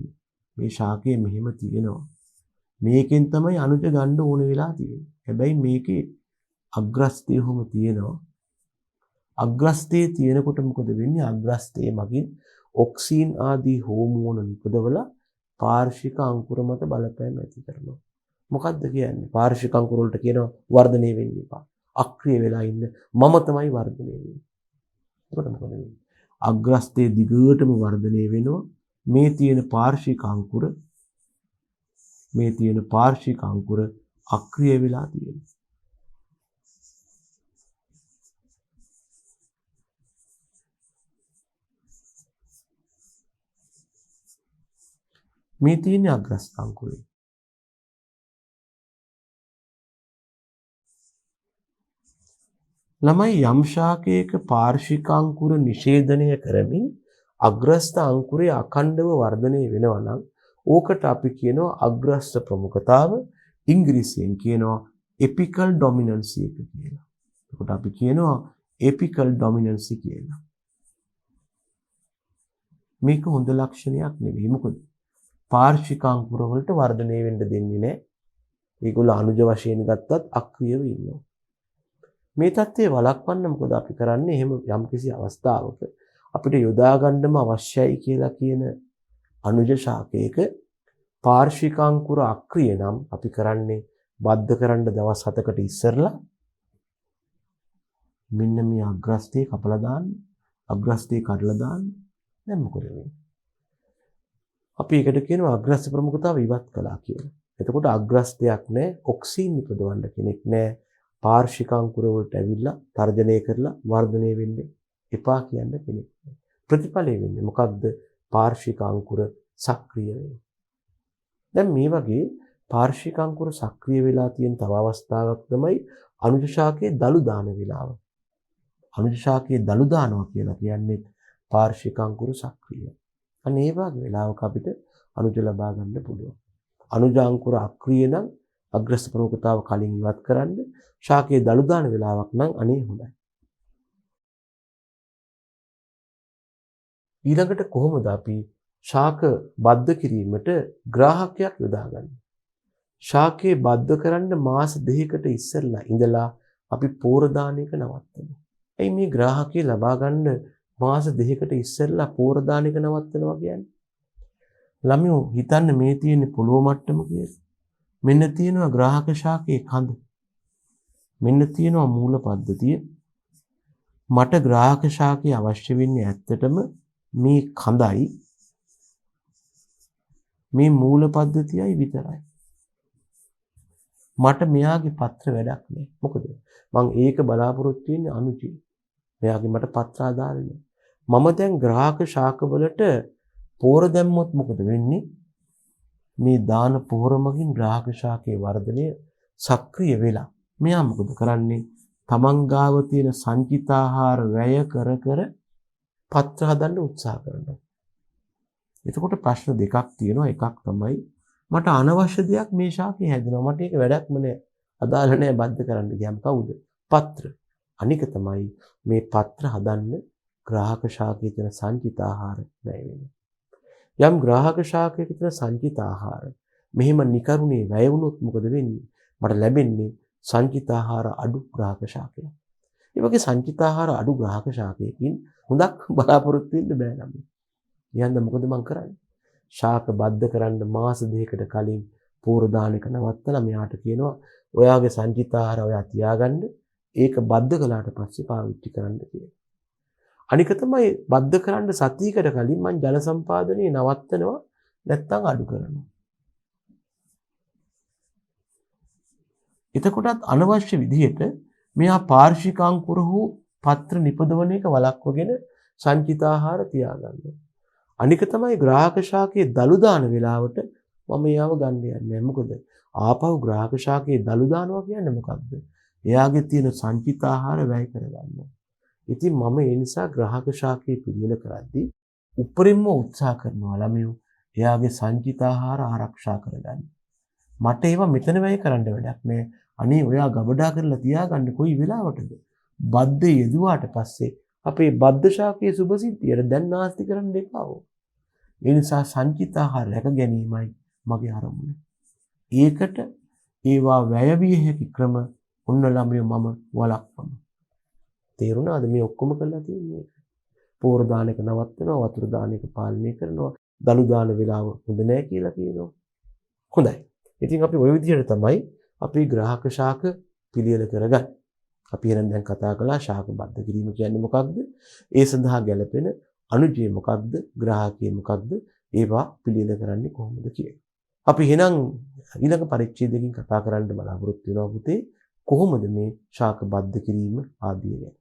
A: මේ ශාකයේ මෙහෙම තියෙනවා. මේකෙන් තමයි අනුජ ගණ්ඩ ඕන වෙලා තියෙන්නේ. හැබැයි මේකේ අග්‍රස්තය හොම තියෙනවා. අග්‍රස්තයේ තියෙනකොට මොකද වෙන්නේ? අග්‍රස්තයේ මගින් ඔක්සින් ආදී හෝමෝන නිපදවලා පාර්ශ්වික අංකුර මත බලපෑම ඇති කරනවා. මොකද්ද කියන්නේ? පාර්ශ්වික අංකුර වලට කියනවා වර්ධනය වෙන්න එපා. අක්‍රිය වෙලා ඉන්න මම තමයි වර්ධනය වෙන්නේ. එතකොට මොකද වෙන්නේ? අග්‍රස්තයේ දිගටම වර්ධනය වෙනවා. මේ තියෙන පාර්ශ්වික අංකුර අක්‍රිය වෙලා තියෙනවා. මේ තියෙන අග්‍රස්ත අංකුරේ. ළමයි යම් ශාකයක පාර්ශ්වික අංකුර නිෂේධනය කරමින් අග්‍රස්ත අංකුරේ අඛණ්ඩව වර්ධනය වෙනවා නම් ඕකට අපි කියනවා අග්‍රස්ත ප්‍රමුඛතාව. ඉංග්‍රීසියෙන් කියනවා එපිකල් ඩොමිනන්සි එක කියලා. එතකොට අපි කියනවා එපිකල් ඩොමිනන්සි කියලා. මේක හොඳ ලක්ෂණයක් නෙවෙයි. මොකද පාර්ශ්වික අංකුර වලට වර්ධනය වෙන්න දෙන්නේ නැහැ. ඒගොල්ලෝ අනුජ වශයෙන් ගත්තත් අක්‍රියව ඉන්නවා. මේ தත්ත්වය වළක්වන්න මොකද අපි කරන්නේ? එහෙම යම්කිසි අවස්ථාවක අපිට යොදා ගන්නම අවශ්‍යයි කියලා කියන අනුජ ශාකයක පාර්ශ්වික අංකුර අක්‍රිය නම් අපි කරන්නේ බද්ධ කරන්න දවස් 7කට ඉස්සරලා මෙන්න මේ අග්‍රස්තේ කපලා දාන්න, අග්‍රස්තේ කඩලා දාන්න. දැන් මොකද වෙන්නේ? අපි ඒකට කියනවා අග්‍රස්ත ප්‍රමුඛතාව ඉවත් කළා කියලා. එතකොට අග්‍රස්තයක් නැහැ, ඔක්සින් නිපදවන්න කෙනෙක් නැහැ. පාර්ශ්වික අංකුර වලට ඇවිල්ලා තර්ජනය කරලා වර්ධනය වෙන්නේ එපා කියන කෙනෙක්. ප්‍රතිඵලය වෙන්නේ මොකක්ද? පාර්ශ්වික අංකුර සක්‍රිය වෙනවා. දැන් මේ වගේ පාර්ශ්වික අංකුර සක්‍රිය වෙලා තියෙන තව අවස්ථාවක් තමයි අනුජ ශාකයේ දලු දාන වෙලාව. අනුජ ශාකයේ දලු දානවා කියලා කියන්නේ පාර්ශ්වික අංකුර සක්‍රිය. අන්න ඒ වගේ වෙලාවක අපිට අනුජ ලබා ගන්න පුළුවන්. අනුජ අංකුර අක්‍රිය නම් අග්‍රස්ත ප්‍රමුඛතාව කලින් ඉවත් කරන්න. ශාකයේ දලු දාන වෙලාවක් නම් අනේ හොඳයි. ඊළඟට කොහොමද අපි ශාක බද්ධ කිරීමට ග්‍රාහකයක් යොදාගන්නේ? ශාකයේ බද්ධ කරන්න මාස 2කට ඉස්සෙල්ලා ඉඳලා අපි පෝර දාන එක නවත්තනවා. එයි මේ ග්‍රාහකය ලබා ගන්න මාස 2කට ඉස්සෙල්ලා පෝර දාන එක නවත්තනවා කියන්නේ? ළමයෝ හිතන්න මේ තියෙන පොළොව මට්ටම කියලා. මෙන්න තියෙනවා ග්‍රාහක ශාකයේ කඳ. මෙන්න තියෙනවා මූල පද්ධතිය. මට ග්‍රාහක ශාකය අවශ්‍ය වෙන්නේ ඇත්තටම මේ කඳයි මේ මූල පද්ධතියයි විතරයි. මට මෙයාගේ පත්‍ර වැඩක් නෑ. මොකද මං ඒක බලාපොරොත්තු වෙන්නේ අනුජය. මෙයාගේ මට පත්‍ර ආදාළ නෑ. මම දැන් ග්‍රාහක ශාකවලට පෝර දැම්මොත් මොකද වෙන්නේ? මේ දාන පෝර මගින් ග්‍රාහක ශාකයේ වර්ධනය සක්‍රිය වෙලා මෙයා මොකද කරන්නේ? තමන් ගාව තියෙන සංචිතාහාර වැය කර පත්‍ර හදන්න උත්සාහ කරනවා. එතකොට ප්‍රශ්න දෙකක් තියෙනවා. එකක් තමයි මට අනවශ්‍ය දෙයක් මේ ශාකයේ හැදෙනවා. මට ඒක වැඩක්ම නෑ. අදාළ නෑ බද්ධ කරන්න ගියාම කවුද? පත්‍ර. අනික තමයි මේ පත්‍ර හදන්න ග්‍රාහක ශාකයේ තියෙන සංචිතාහාර වැය වෙනවා. යම් ග්‍රාහක ශාකයක තියෙන සංචිතාහාර මෙහෙම නිකරුණේ වැය වුණොත් මොකද වෙන්නේ? මට ලැබෙන්නේ සංචිතාහාර අඩු ග්‍රාහක ශාකයක්. ඒ වගේ සංචිතාහාර අඩු ග්‍රාහක ශාකයකින් හොඳක් බලාපොරොත්තු වෙන්න බෑ ළමයි. එහෙනම් මොකද මං කරන්නේ? ශාක බද්ධ කරන්න මාස 2කට කලින් පෝර දාන එක නවත්තලා මෙයාට කියනවා ඔයාගේ සංචිතාහාර ඔයා තියාගන්න. ඒක බද්ධ කළාට පස්සේ පාවිච්චි කරන්න කියලා. අනික තමයි බද්ධ කරන්න සතියකට කලින් මම ජල සම්පාදනයේ නවත්තනවා නැත්නම් අඩු කරනවා. එතකොටත් අනවශ්‍ය විදිහට මෙහා පාර්ශ්වික අංකුර හෝ පත්‍ර නිපදවන එක වළක්වගෙන සංචිත ආහාර තියාගන්න. අනික තමයි ග්‍රාහක ශාකයේ දළු දාන වෙලාවට මම යාව ගන්න යන්නේ. මොකද ආපහු ග්‍රාහක ශාකයේ දළු දානවා කියන්නේ මොකක්ද? එයාගේ තියෙන සංචිත ආහාර වැය කරගන්නවා. ඉතින් මම ඒ නිසා ග්‍රාහක ශාකයේ පිළියෙල කරද්දී උපරිම උත්සාහ කරනවා ළමයෝ එයාගේ සංචිත ආහාර ආරක්ෂා කරගන්න. මට ඒවා මෙතන වැය කරන්න වැඩක් නෑ. අනේ ඔයා ගබඩා කරලා තියාගන්න කොයි වෙලාවටද? බද්දේ යෙදුවාට පස්සේ අපේ බද්ද ශාකයේ සුභසිද්ධියට දැන් නාස්ති කරන්න එපා. ඒ නිසා සංචිත ආහාර රැක ගැනීමයි මගේ අරමුණ. ඒකට ඒවා වැය විය හැකි ක්‍රම ඔන්න ළමයෝ මම වළක්වනවා. තේරුණාද මේ ඔක්කොම කරලා තියෙන්නේ? පෝර දාන එක නවත්තනවා, වතුර දාන එක පාලනය කරනවා, දළු දාන වෙලාව හොඳ නෑ කියලා කියනවා. හොඳයි. ඉතින් අපි ওই විදිහට තමයි අපි ග්‍රාහක ශාක පිළියෙල කරගන්නේ. අපි එහෙනම් දැන් කතා කළා ශාක බද්ධ කිරීම කියන්නේ මොකක්ද? ඒ සඳහා ගැලපෙන අනුජය මොකක්ද? ග්‍රාහකය මොකක්ද? ඒවා පිළියෙල කරන්නේ කොහොමද කියලා. අපි එහෙනම් ඊළඟ පරිච්ඡේදයකින් කතා කරන්න බලාපොරොත්තු වෙනවා පුතේ. කොහොමද මේ ශාක බද්ධ කිරීම ආදිය ගැන.